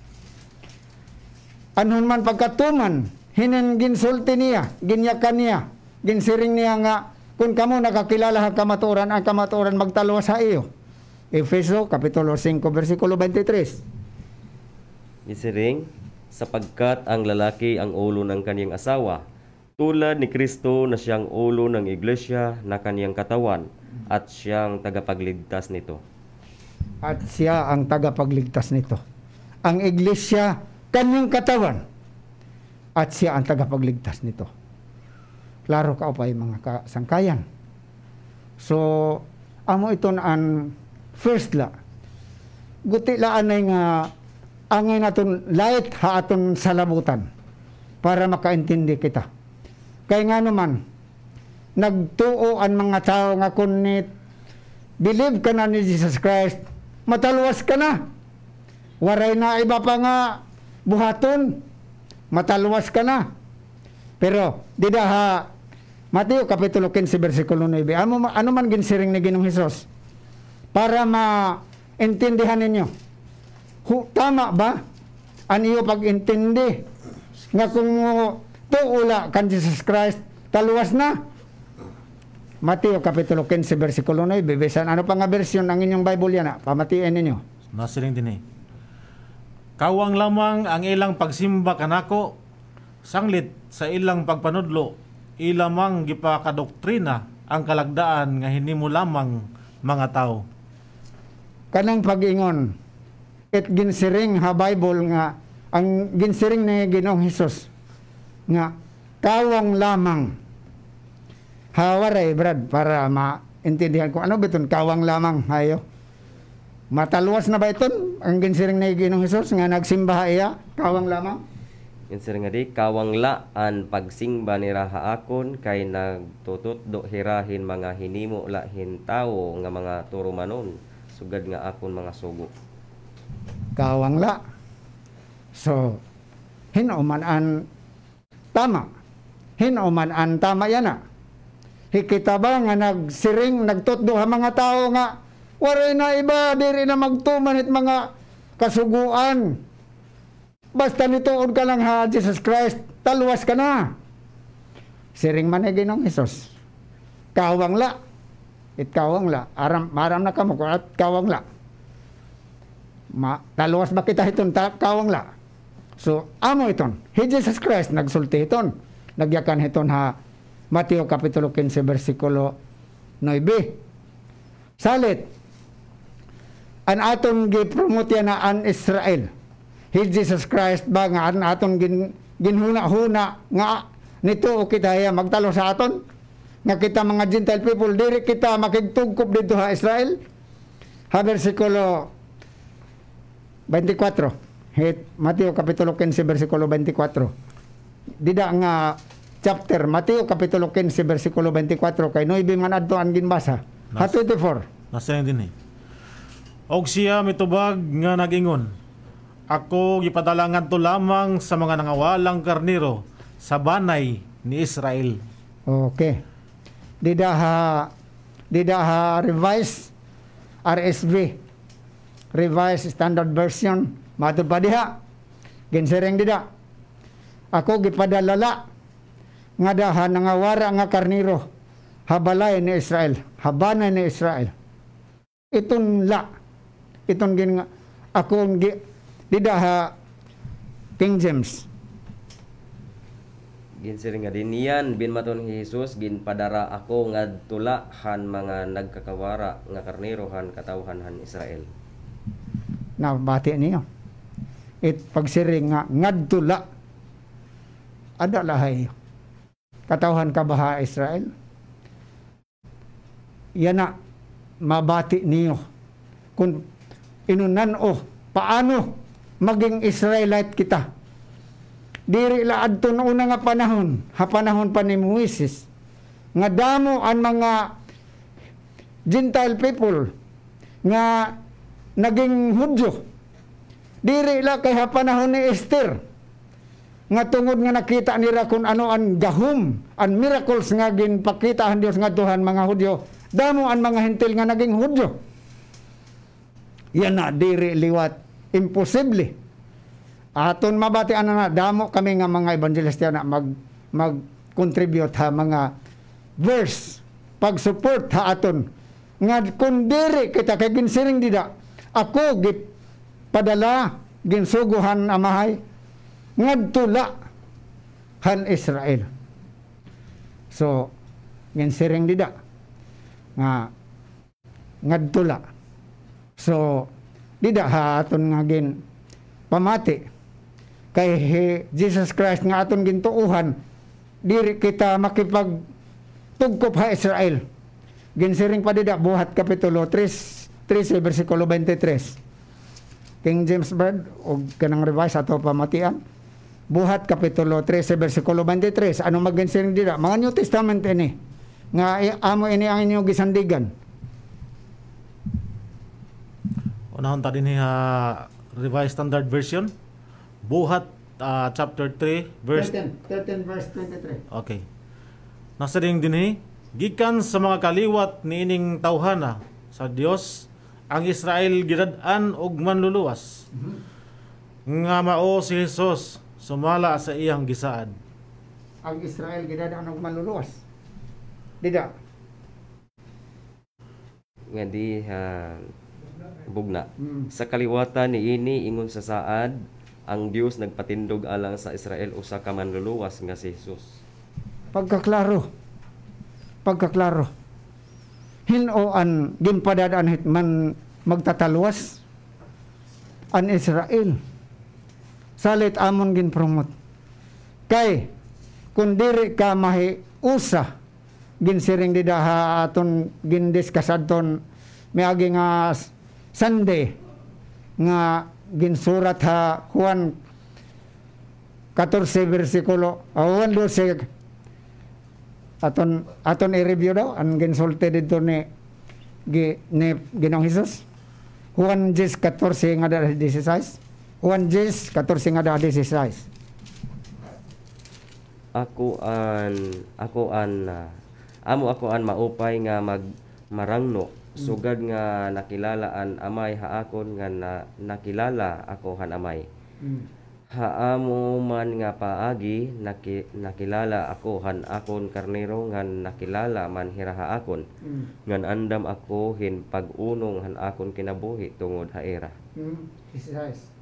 Anon man pagkatuman, hinin ginsulti niya, ginyakan niya, ginsiring niya nga, kung kamo nakakilala ang kamaturan magtalawas sa iyo. Efeso Kapitulo 5 versikulo 23. Isiring, sapagkat ang lalaki ang ulo ng kaniyang asawa, tulad ni Kristo na siyang ulo ng iglesia na kaniyang katawan, at siyang tagapagligtas nito. At siya ang tagapagligtas nito. Ang iglesia, kanyang katawan, at siya ang tagapagligtas nito. Klaro ka pa mga kasangkayan. So, amo ito ang first la. Guti laan ay nga angay naton light ha aton salabutan para makaintindi kita. Kaya nga naman, nagtuo ang mga tao nga kunit, believe ka na ni Jesus Christ, mataluwas ka na. Waray na iba pa nga buhaton, mataluwas ka na. Pero, dida ha, Mateo Kapitulo 15, versikulo 9, ano man ginsiring ni Ginoong Hesus? Para maintindihan ninyo, tama ba ang iyo pag-intindi nga kung tuula kan Jesus Christ, taluwas na? Mateo Kapitulo 15, versikulo 9, bisan ano pa nga bersyon ang inyong Bible yan, pamatiin ninyo. Nasiring din eh. Kawang lamang ang ilang pagsimba kanako, sanglit sa ilang pagpanudlo, ilamang gipakadoktrina ang kalagdaan nga hinimo lamang mga tao. Kanang pag-ingon, it ginsiring ha Bible nga, ang ginsiring ni Ginoong Hesus, nga kawang lamang. Hawaray, Brad, para maintindihan ko, ano ba ito, kawang lamang, hayo? Mataluwas na ba ito, ang ginsiring ni Ginoong Hesus, nga nagsimba iya, kawang lamang? Insiring nga di, kawang laan pagsingba ni rahaakon, kay nagtutot do hirahin mga hinimo lahin tao nga mga turumanon, sugad nga akon mga sugo. Kawang la. So, hinuman an tama. Hinuman an tama yan na. Hikita ba nga nagsiring, nagtutdo ha mga tao nga, waray na iba, diri na magtumanit mga kasuguan. Basta nituod ka lang ha, Jesus Christ, taluwas ka na. Siring man ay Ginoong Hesus. Kawang la. Kawang la. Maram na ka mo, at kawang la. Taluwas ba kita iton, kawang la. So, amo iton. He Jesus Christ, nagsulti iton. Nagyakan iton ha, Mateo Kapitulo 15, versikulo 9. Salit, an aton gipromote na an Israel. He Jesus Christ ba nga an aton ginhuna-huna nga nito o kita magtalo sa aton? Nga kita mga Gentile people, diri kita makigtugkop dito ha Israel? Ha versikulo 24. Mateo Kapitulo 15, versikulo 24. Dida nga chapter, Mateo Kapitulo 15, versikulo 24, kay 9 man adto ang ginbasa. Ha 24. Nasa din eh. Og siya mitubag nga nagingon, ako gipadalangan to lamang sa mga nangawalang karniro sa banay ni Israel. Okay. Dida ha revise RSV. Revised Standard Version. Matod pa diha. Ginsereng dida. Ako gipadalala nga daha nangawara nga karniro habalay ni Israel. Habanay ni Israel. Iton la. Iton gin nga akong dida ha King James. Ginsiring nga din yan, binmaton ni Jesus, ginpadara ako nga tulahan mga nagkakawara nga karnirohan katawhan han Israel. Nabati niyo. Pagsiring nga ngadtula. Ada lahay. Katawhan ka ba Israel? Yan na mabati niyo. Kung inunan paano maging Israelite kita. Diri la adto una nga panahon, ha panahon pa ni Moises. nga damo ang mga Gentile people nga naging Hudyo. Diri la kay panahon ni Esther nga tungod nga nakita nila kung ano ang gahum, ang miracles nga ginpakita ang Dios nga Tuhan mga Hudyo. Damo ang mga hentil nga naging Hudyo. Yan na diri liwat imposible. Aton mabatian na damo kami nga mga evangelista na mag-contribute ha mga verse pag-support ha aton nga kung diri kita kay ginsiring dida ako git padala ginsuguhan amahay ngadtula han Israel. So ginsiring dida nga ngadtula. So dida ha aton nga gin pamati kay Jesus Christ nga aton gintuuhan diri kita makipagtugkop ha Israel. Ginsiring pa dida Buhat kapitulo 13 versikulo 23. King James Bird o kanang revise ato pamatian. Buhat kapitulo 13 versikulo 23. Ano magginsiring dida? Mga New Testament ini nga amo ini ang inyong gisandigan. Unahon ta dinhi Revised Standard Version. Buhat chapter 3 verse 13 verse 23. Okay. Nasa ding dinhi gikan sa mga kaliwat niining tawhana sa Dios ang Israel gidad-an og manluluwas. Nga mao si Jesus sumala sa iyang gisaad. Ang Israel gidad-an og manluluwas. Dida. Nga di bugna. Sa kaliwatan niini ingon sa saad ang Dios nagpatindog alang sa Israel usa ka manluluwas nga si Jesus. Pagkaklaro. Hinoan ginpadadaan hitman magtataluwas an Israel. Salit amon ginpromote. Kay kun diri ka mahiusa ginsiring dida ha aton gindiscusadton miagi nga Sunday nga ginsurat ha Juan 14 versikulo 12 aton i-review daw ang ginsulti dito ni Ginoong Hesus. Juan 14 nga da 16. Juan 14 nga da 16. Ako an maupay nga marangno sugad nga nakilalaan amay haakon nga nakilala ako han amay. Haamo man nga paagi nakilala ako han akon karnero nga nakilala man hiraha akon. Ngan andam ako hin pag-unong han akon kinabuhi tungod haera.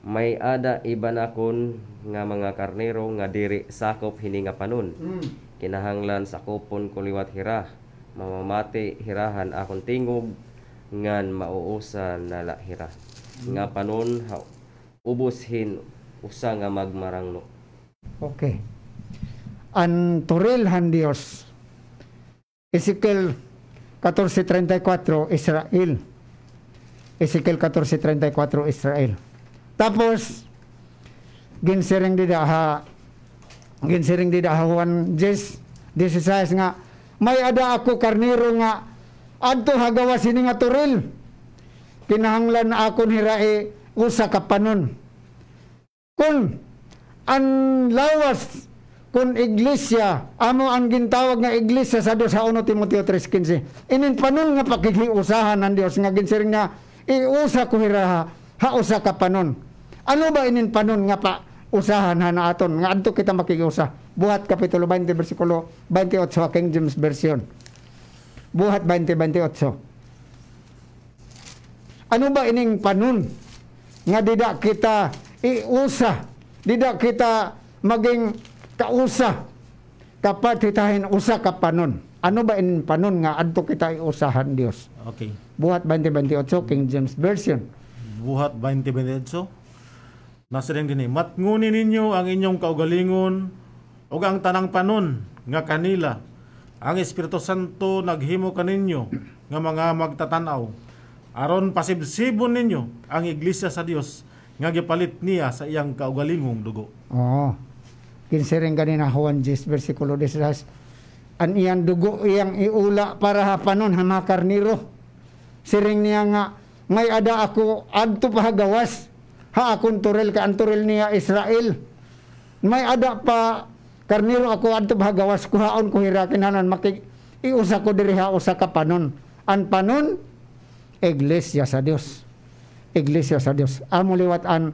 May ada iban akon nga mga karnero nga diri sakop hini nga panon. Kinahanglan sakopon ko liwat hira. Mamamati hirahan akon tingog ngan mauusa nala hira. Nga panon uboshin usa nga magmarangno. Okay. Ang turilhan Dios. Ezekiel 14:34 Israel. Ezekiel 14:34 Israel. Tapos ginsiring dida ha Juan 16 nga may ada ako karniro nga adto hagawa sini nga turil. Kinahanglan akon hirae usa ka panon. Kung ang lawas kung iglesia amo ang gintawag nga iglesia sa 1 Timoteo 3:15 inin panon nga pakikiusahan ng Dios nga ginsiring nga iusa ko hiraha ha usa ka panon. Ano ba inin panon nga pa usahan ha na aton nga adto kita makikiusa? Buhat kapitulo 20 bersikulo 28 King James Version. Buhat 20:28. Ano ba ining panon nga dida kita iusa, dida kita maging kausa kapat hitahin usa ka panon. Ano ba in panon nga adto kita iusahan Dios? Okay. Buhat 20:28 King James Version. Buhat 20:28. Nasa ring dinhi, matnguni ninyo ang inyong kaugalingon ug ang tanang panon nga kanila. Ang Espiritu Santo naghimo kaninyo nga mga magtatanaw aron pasibsibon ninyo ang iglesia sa Dios nga gipalit niya sa iyang kaugalingong dugo. Oo. Kinsiring ganina Juan 10 versikulo 16. an iyang dugo iyang iula para hapanon ha mga karniro. Siring niya nga, may ada ako adto pahagawas, ha akong turil ka ang turil niya Israel. May ada pa karniro ako adto pahagawas, kuhaon ko hirakin hanon, iusa ko diri ha usa ka panon. Ang panon, iglesia sa Dios. Iglesia sa Dios. Amo liwat an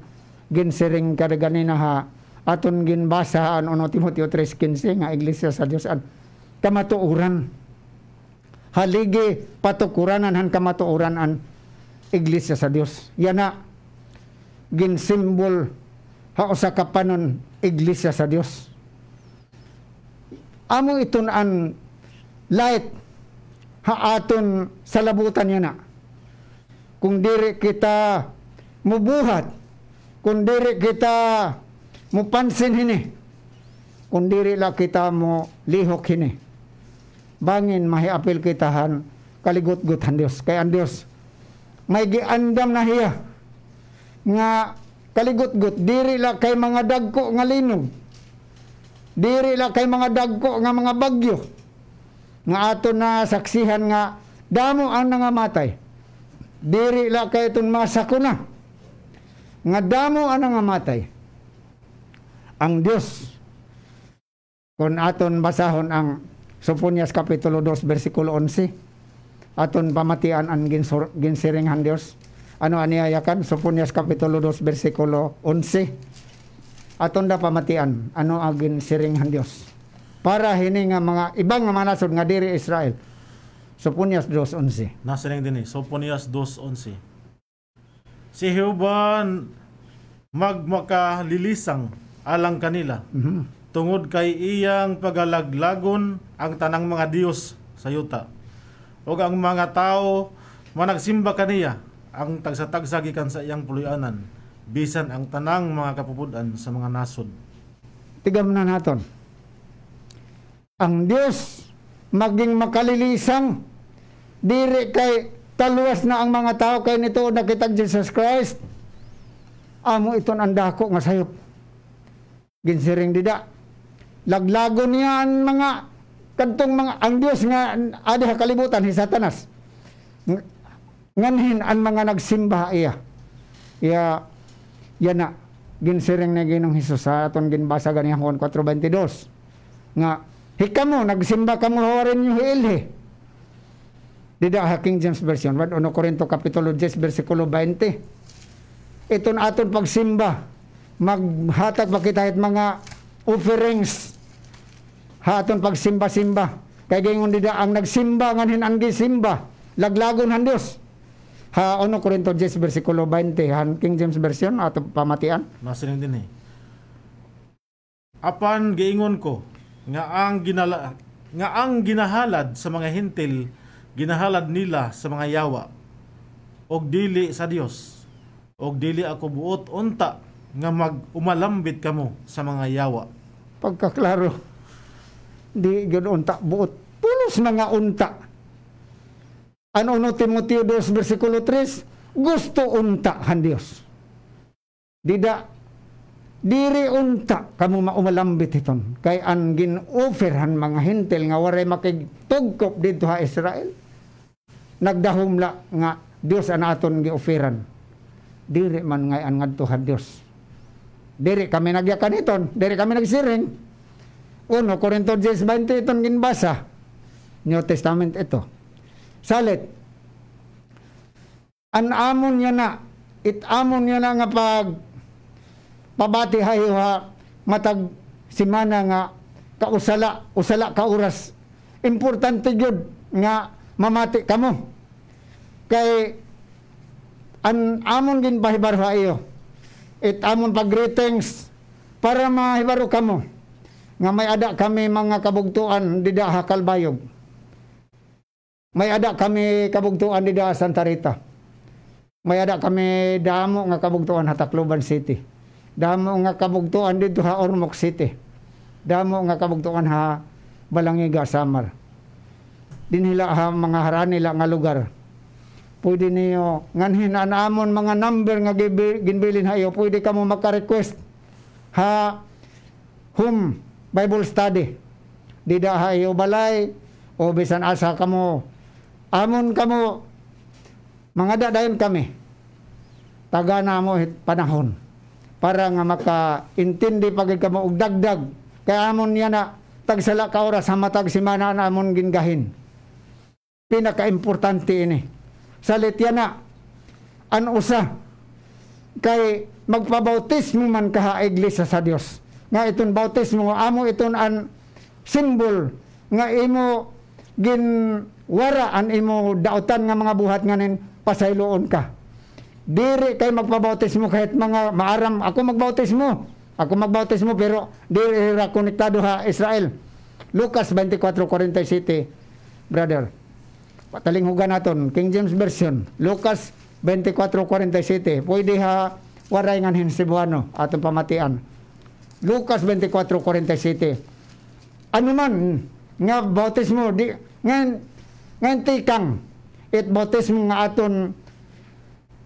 ginsiring kada ganina ha, aton ginbasa an 1 Timoteo 3:15 nga iglesia sa Dios an kamatuoran. Haligi patukuranan han kamatuoran an iglesia sa Dios. Yan na ginsimbol ha usa ka panon iglesia sa Dios. Amo iton an light ha aton salabutan yan na. Kung diri kita mubuhat, kung diri kita mupansin hini, kung diri la kita mo lihok hini, bangin mahiapil kitahan kaligot-gutan Dios. Kaya ang Dios may giandam na hiya nga kaligot-gut, diri la kay mga dagko nga linog, diri la kay mga dagko nga mga bagyo nga ato na saksihan nga damo ang nangamatay, diri la kay itong masakuna nga damo ang nangamatay. Ang Dios, kung aton basahon ang Soponias Kapitulo 2 versikulo 11, aton pamatian ang ginsiringhan Dios. Ano aniyayakan? Soponias Kapitulo 2 versikulo 11, aton da pamatian ano ang ginsiringhan Dios. Para hini nga mga ibang mga nasod nga diri Israel. Soponias 2:11. Nasa lang din Soponias 2:11. Si Jehovah magmakalilisang alang kanila. Tungod kay iyang pagalaglagon ang tanang mga Diyos sa yuta. O ang mga tao managsimba kaniya ang tagsa-tagsa gikan sa iyang puluyanan, bisan ang tanang mga kapupudan sa mga nasod. Tigam na naton. Ang Diyos maging makalilisang, diri kay taluwas na ang mga tao kay nito nakitag Jesus Christ. Amo iton ang dako nga sayop. Ginsiring dida. Laglago niya ang mga kadtong mga ang Dios nga adi ha kalibutan hi Satanas. Nganhin ang mga nagsimba iya. Yan na ginsiring na Ginoong Hesus sa aton ginbasa ganiya Juan 4:22. Nga hikamo nagsimba kamo hawarin niyo ilhi. Dida ha King James Version, 1 Korinto Kapitulo 10 versikulo 20. Iton aton pagsimba, maghatag pa kita it mga offerings. Ha aton pagsimba-simba. Kay gingon dida ang nagsimba nganhin ang gisimba, laglagon han Dios. Ha 1 Korinto 10 versikulo 20, han King James Version aton pamatian. Nasiling din Apan giingon ko nga ang ginahalad sa mga hintil, ginahalad nila sa mga yawa, og dili sa Dios. Og dili ako buot unta nga umalambit kamo sa mga yawa. Pagkaklaro, di gyud unta buot, pulos mga unta. Ano 1 Timoteo 2 versikulo 3, gusto unta han Dios. Diri unta kamo maumalambit iton. Kay ang gin-offerhan mga hintil nga waray makigtugkop dito ha Israel. Nagdahumla nga Dios ang aton gi-offeran. Diri man ngayon ngadto ha Dios. Diri kami nagyakan iton, diri kami nagsiring. 1 Korinto 10:20 iton ginbasa. New Testament ito. Salit. Amon niya na, itamon niya na nga pabati hayo ha matag simana nga usala ka oras. Importante gyud nga mamati kamo. Kay amon gin pahibaro hayo. Amon pag greetings para mahibaro kamo nga may ada kami mga kabugtuan dida ha Kalbayog. May ada kami kabugtuan dida Santa Rita. May ada kami damo nga kabugtuan ha Tacloban City. Damo nga kabugtuan dito ha Ormoc City. Damo nga kabugtuan ha Balangiga Samar. Dinhila ha mga harani la nga lugar. Pwede niyo nganhin anamon mga number nga ginbilin hayo, pwede ka mo maka-request ha home Bible study. di dahay balay o bisan asa kamo amon kamo mga dadayon kami taga na mo panahon para nga makaintindi pagid kamo og dagdag kay amon niya na tagsala ka oras sa matag simana na amon gingahin pinaka-importante ini salit yan na an usa kay magpabautismo man ka iglesia sa Dios nga iton bautismo amo iton an simbol nga imo ginwara an imo dautan nga mga buhat nganin pasayloon ka. Diri kay magpabautismo kahit mga maaram ako magbautismo pero diri ra konektado ha Israel. Lucas 24:47 brother. Pataling hugan naton King James version. Lucas 24:47 pwede ha waray nganhin Cebuano atong pamatian. Lucas 24:47 ano man nga bautismo di ngan tikang it bautismo nga aton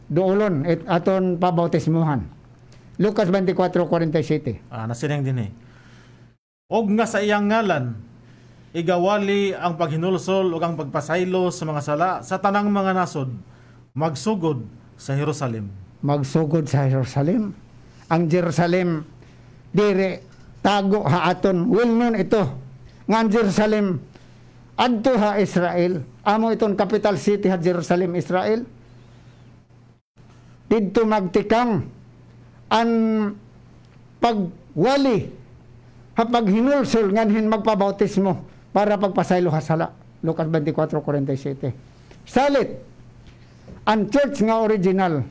doolon it aton pabautismuhan. Lucas 24:47. Nasineng din Og nga sa iyang ngalan igawali ang paghinulsol ug ang pagpasaylo sa mga sala sa tanang mga nasod magsugod sa Jerusalem. Magsugod sa Jerusalem. Ang Jerusalem dire tago ha aton well known ito nga Jerusalem adto ha Israel amo iton capital city ha Jerusalem Israel didto magtikang an pagwali ha paghinulsol nganhin magpabautismo para pagpasaylo ha sala Lucas 24:47 salit ang church nga original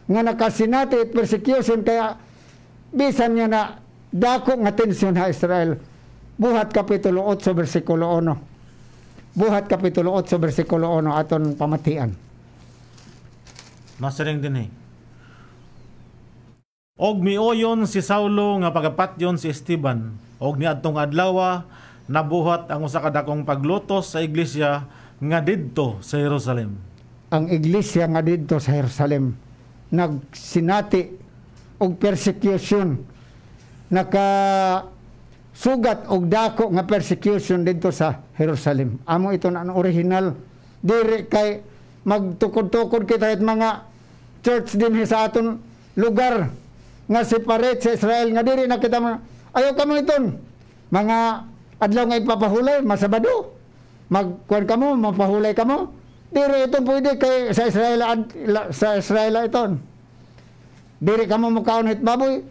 nga nakasinati at persecution kaya bisan niya na dako nga tensyon ha Israel. Buhat kapitulo 8 bersikulo 1. Buhat kapitulo 8 bersikulo 1 aton pamatian. Nasering din Og mioyon si Saulo nga pagapatyon si Esteban og niadtong adlaw nabuhat ang usa ka dakong paglutos sa iglesia nga didto sa Jerusalem. Ang iglesia nga didto sa Jerusalem nagsinati og persecution sugat og dako nga persecution dito sa Jerusalem. Amo ito na ang original. Diri kay magtukod-tukod kita at mga church din sa aton lugar nga separate sa Israel nga diri na kita ayaw kamo iton. Mga adlaw nga ipapahulay, masabado. Magkuan kamo, mapahulay kamo. Diri ito pwede kay sa Israel iton. Diri kamo mukaon hit baboy.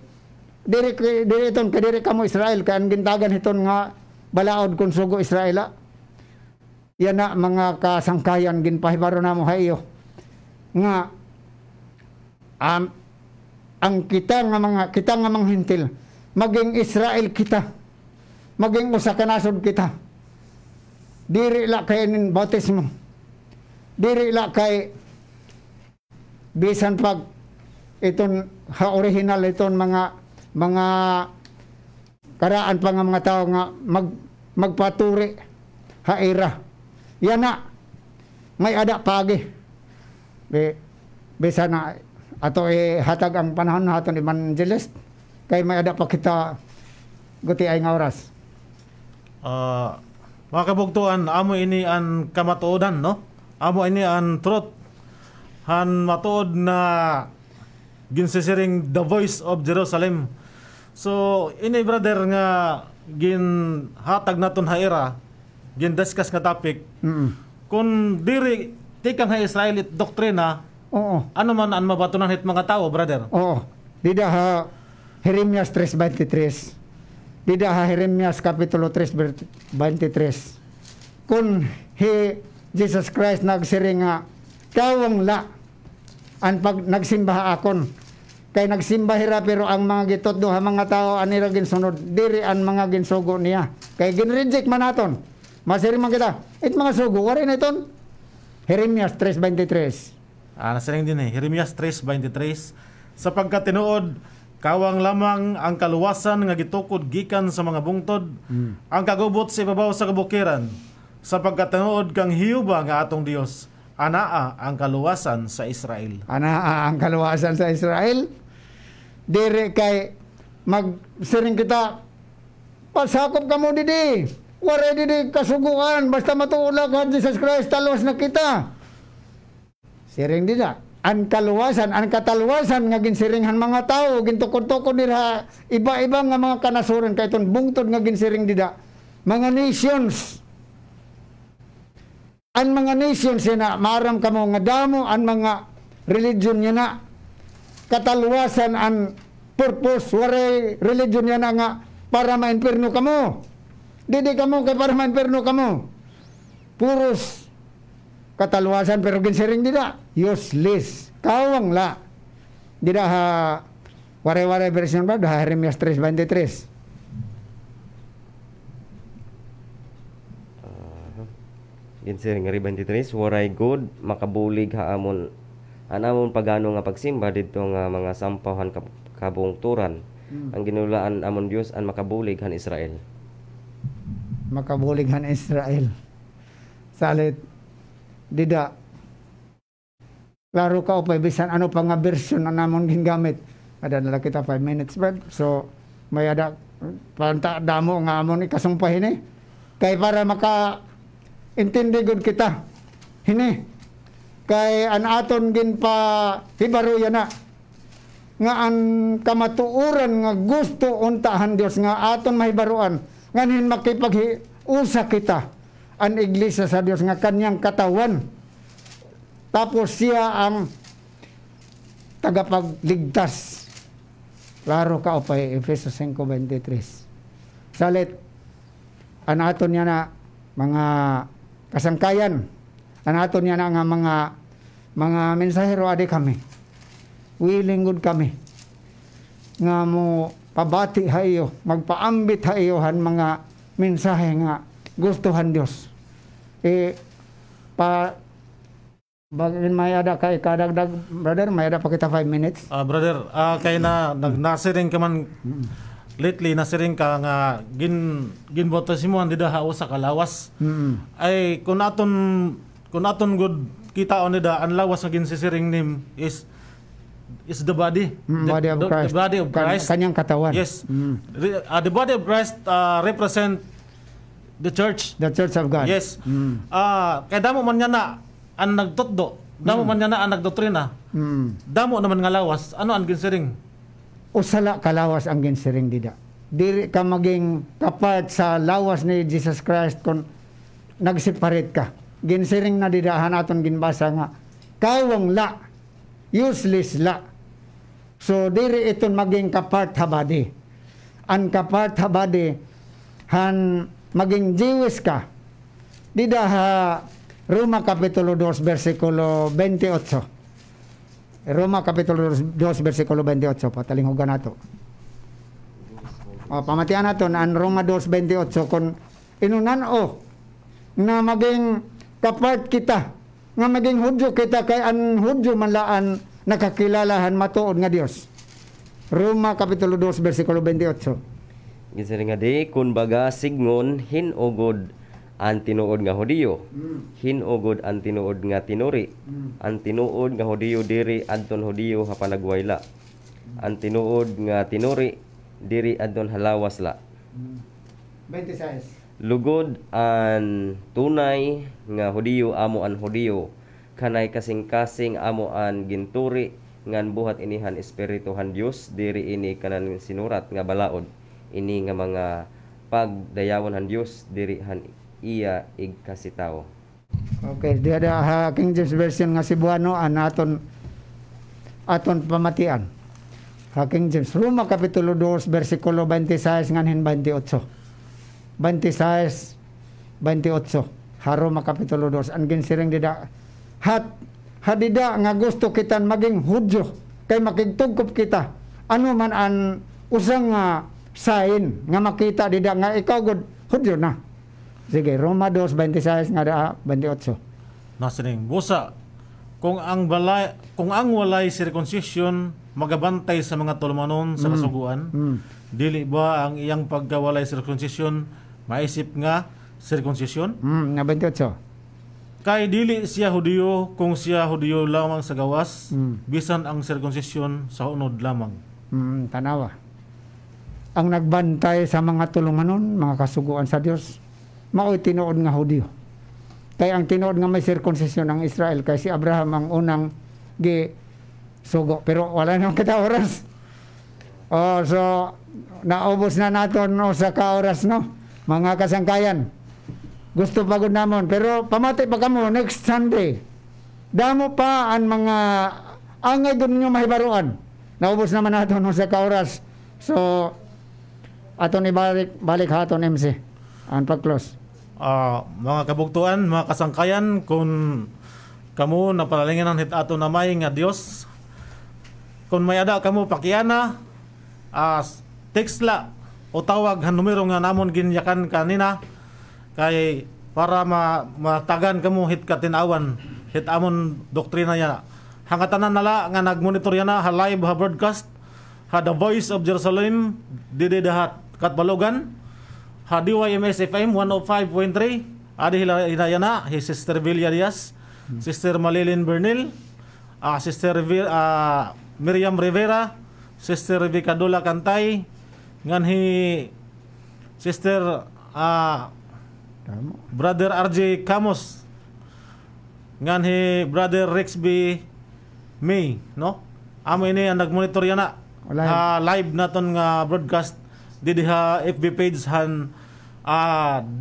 Diri iton kadiri kamo Israel kan gintagan hiton nga balaod kun sugo Israela. Yan na mga kasangkayan ginpahibaro namo hayo nga ang kita nga mga hintil maging Israel kita. Maging usa ka nasod kita. Diri la kay nin bautismo. Diri la kay bisan pag iton ha original iton mga karaan pa nga mga tao nga magpaturi haira. Yan na may ada pagi. Bisa na ato hatag ang panahon naton evangelist kay may ada pa kita guti ay nga oras. Mga kabugtuan, amo ini ang kamatuodan, no? Amo ini ang truth. Han matuod na ginsisiring the voice of Jerusalem. So, ini brother nga ginhatag naton haira, gindiscuss nga topic. Kung diri tikang ha Israel it doktrina, ano man ang mabatunan hit mga tao, brother? Dida ha Jeremias 3:23. Dida ha Jeremias kapitulo 3:23. Kung Jesus Christ nagsiring nga kawang la ang pag nagsimba akon kay nagsimba hira pero ang mga gitotdo ha mga tao anira ginsunod diri ang mga ginsugo niya kay ginreject man naton masiri man kita it mga sugo wari na iton Jeremias 3:23. Nasaling din Jeremias 3:23 sapagkat tinuod kawang lamang ang kaluwasan nga gitukod gikan sa mga bungtod ang kagubot sa ibabaw sa kabukiran sapagkat tinuod kang Hiyuba nga atong Dios anaa ang kaluwasan sa Israel. Anaa ang kaluwasan sa Israel. Dire kay magsiring kita pasakop kamo didi. Waray di kasuguan, basta matuula ka Jesus Christ, taluwas na kita. Siring dida. Ang kaluwasan, ang kataluwasan nga ginsiringhan mga tao, gintukod-tukod nila, iba-iba nga mga kanasuran, kay itong bungtod nga ginsiring dida. Mga nations. Ang mga nations na maaram kamo nga damo, ang mga religion niya na, kataluwasan ang purpose, waray religion niya na nga, para ma-inferno kamo. Didi kamo kay para ma-inferno kamo. Puros kataluwasan pero ginsiring dida. Useless. Kawang la. Dida ha ware-ware version ba? Da Jeremias 3:23. Ginsiring nga 23, waray good, makabulig haamon anamon pagano nga pagsimba dito nga mga sampahan kabungturan. Ang ginulaan amon Dios ang makabulig han Israel. Makabulig han Israel. Salit dida. Klaro ka upay bisan ano pa nga version na namon gingamit. Ada na kita 5 minutes brad. So may ada panta damo nga amon ikasumpahin eh. Kay para maka intindi gud kita. Hini. Kay an aton gin pa hibaruya na nga ang kamatuoran nga gusto untahan Dios nga aton mahibaruan nganin makipag-usa kita ang iglesia sa Dios nga kanyang katawan. Tapos siya ang tagapagligtas. Klaro ka upay Efesos 5:23. Salit an aton niya na mga kasangkayan. An aton niya na nga mga mensahero adi kami. Willing good kami nga mo pabati hayo, magpaambit hayo han mga mensahe nga gustuhan Dios. Bagin may ada kay kadagdag brother, may ada pa kita 5 minutes. Brother, kay na nasiring ka man lately, nasiring ka nga ginboto si mo dida hao sa kalawas. Ay kung aton good kita on nida ang lawas nga ginsisiring nim is the body. Body of Christ. The body of Christ. Kanyang katawan. Yes. The body of Christ represent the church. The church of God. Yes. Kaya damo man niya na ang nagtutdo. Damo man niya na ang nagdoktrina. Damo naman nga lawas. Ano ang ginsiring? Usala kalawas ang ginsiring dida. Dili ka maging kapart sa lawas ni Jesus Christ kung nagseparate ka. Ginsiring na didahan aton ginbasa nga kawang la, useless la. So diri iton maging kapart habadi. Ang kapart habadi han maging Jewish ka. Dida ha Roma Kapitulo 2 versikulo 28. Roma Kapitulo 2 versikulo 28 patalinghugan nato. Pamatian nato na ang Roma 2:28 kung inunan na maging kapart kita, nga maging Hudyo kita kay ang Hudyo manlaan nakakilalahan matuod nga Dios. Roma Kapitulo 2 versikulo 28. Ginsiring nga di kun baga signon hinugod ang tinuod nga Hudiyo. Hinugod ang tinuod nga tinuri. Ang tinuod nga Hudiyo diri adton Hudiyo ha panagwayla. Ang tinuod nga tinuri diri adton halawas la. 26. Lugod ang tunay nga Hudiyo amo an Hudiyo. Kanay kasing-kasing amo an ginturi ngan buhat inihan espirituhan Dios diri ini kanan sinurat nga balaod. Ini nga mga pagdayawon han Dios diri han iya igkasitaw. Okay, di ada King James Version nga Cebuano an aton pamatian. King James Roma Kapitulo 2 versikulo 26 nganhin 28. 26 28 Roma Kapitulo 2 ang ginsiring dida hadida nga gusto kita maging Hudyo kay makigtugkop kita ano man ang usang sign nga makita dida nga ikaw gud Hudyo na. Sige, Roma 2:26 nga da 28. Nasiring busa kung ang walay circumcision magabantay sa mga tulumanon sa kasuguan, dili ba ang iyang pagkawalay circumcision maisip nga circumcision? Nga 28. Kay dili siya Hudiyo kung siya Hudiyo lamang sa gawas, bisan ang circumcision sa unod lamang. Tanawa. Ang nagbantay sa mga tulumanon, mga kasuguan sa Dios, mao'y tinuod nga Hudyo. Kay ang tinuod nga may circumcision ng Israel kay si Abraham ang unang sugo, pero wala nang kita oras. So naubos na naton sa ka oras, no, mga kasangkayan. Gusto pagod namon, pero pamati pa kamo next Sunday. Damo pa ang mga angay doon nyo mahibaruan. Naubos naman naton sa ka oras. So aton ibalik haton MC ang pag-close. Mga kabugtuan, mga kasangkayan, kung kamo napalalingan hit ato na may nga Dios, kung may ada kamo pakiana, text la o tawag han numero nga namon ginyakan kanina kay para matagan kamo hit katinawan hit amon doktrina ya. Hangatanan nala nga nagmonitor yana ha live ha broadcast ha The Voice of Jerusalem didi dahat Katbalogan, ha DYMS FM 105.3, adi hinayana, hi Sister Vilya Diaz, Sister Malilin Bernil, Sister Miriam Rivera, Sister Vicadula Cantay, ngan hi Sister Brother RJ Camus, ngan hi Brother Rexby May, no? Amo ini ang nagmonitor yana, live naton nga broadcast didi ha FB page han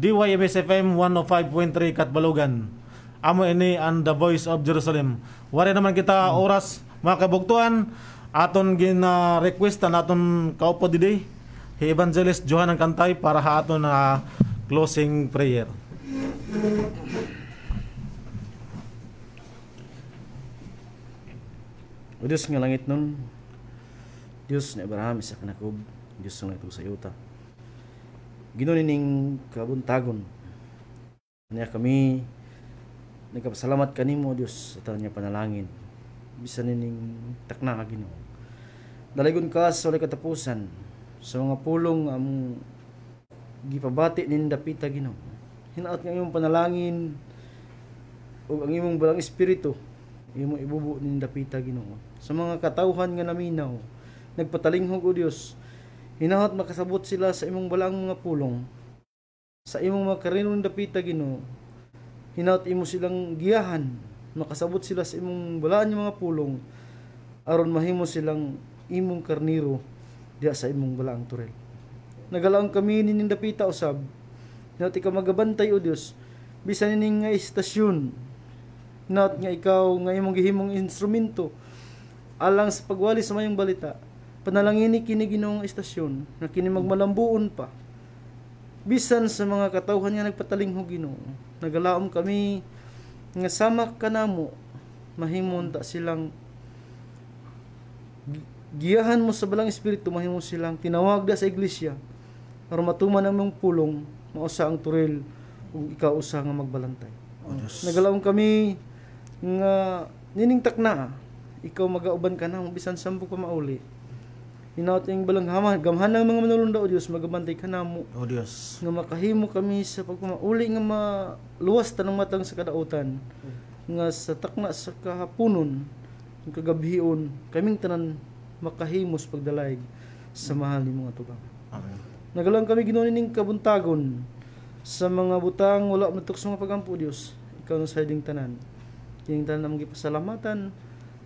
DYMS FM 105.3 Katbalogan. Amo ini ang The Voice of Jerusalem. Wari naman kita oras mga kabugtuan aton request naton kaupo didi hi Evangelist Johanan Kantay para ha aton closing prayer. O Diyos nga langit nun, Diyos na Abraham isa kanakog, Diyos nga ito sa yuta. Ginunin kabuntagon. Niya kami nagkapasalamat kanimo Diyos sa taon niya panalangin. Bisan nining takna ka Ginoo. Dalagon ka sa walay katapusan sa mga pulong ang gipabati nin dapita Ginoo. Hinaot nga imong panalangin o ang imong balang espiritu imong ibubu nin dapita Ginoo. Sa mga katawhan nga naminaw, nagpatalinghog o Diyos, hinahot makasabot sila sa imong balang mga pulong, sa imong mga karinong dapita Ginoo. Hinahot imo silang giyahan, makasabot sila sa imong balaan yung mga pulong, aron mahimo silang imong karniro diya sa imong balaang turel. Nagalaang kami nining dapita usab, hinahot ikaw magabantay o Diyos, bisan nining nga istasyon, hinahot nga ikaw nga imong gihimong instrumento, alang sa pagwali sa mayong balita, panalangini kini Ginoong istasyon na kini magmalambuon pa. Bisan sa mga katawhan nga nagpatalinghog Ginoo, nagalaom kami nga sama kanamo mahimon ta silang giyahan mo sa balang espiritu, mahimo silang tinawag da sa iglesia aron matuman ang mong pulong mausa ang turel ug ikaw usa nga magbalantay. Nagalaom kami nga nining takna ikaw magauban ka na bisan sambu pa mauli. Hinaot yung balang gamhan ng mga manulunda o Diyos, magabantay ka na mo. O Diyos. Nga makahimo kami sa pagpamauli nga maluwas tanong matang sa kadautan. Nga sa takna sa kahapunon, yung kagabihion, kaming tanan makahimos pagdalayg sa mahal ni mga tubang. Amen. Nagalang kami ginunin kabuntagon sa mga butang wala matuk sa mga pagampo Diyos. Ikaw na sa hiding tanan. Kining tanan na magipasalamatan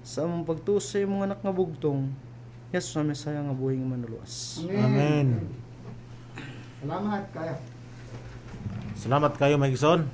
sa among pagtuos sa imong anak nga bugtong. Yes, sa Mesaya nga buhay nga manuluwas. Amen. Salamat kayo. Salamat kayo, Maigson.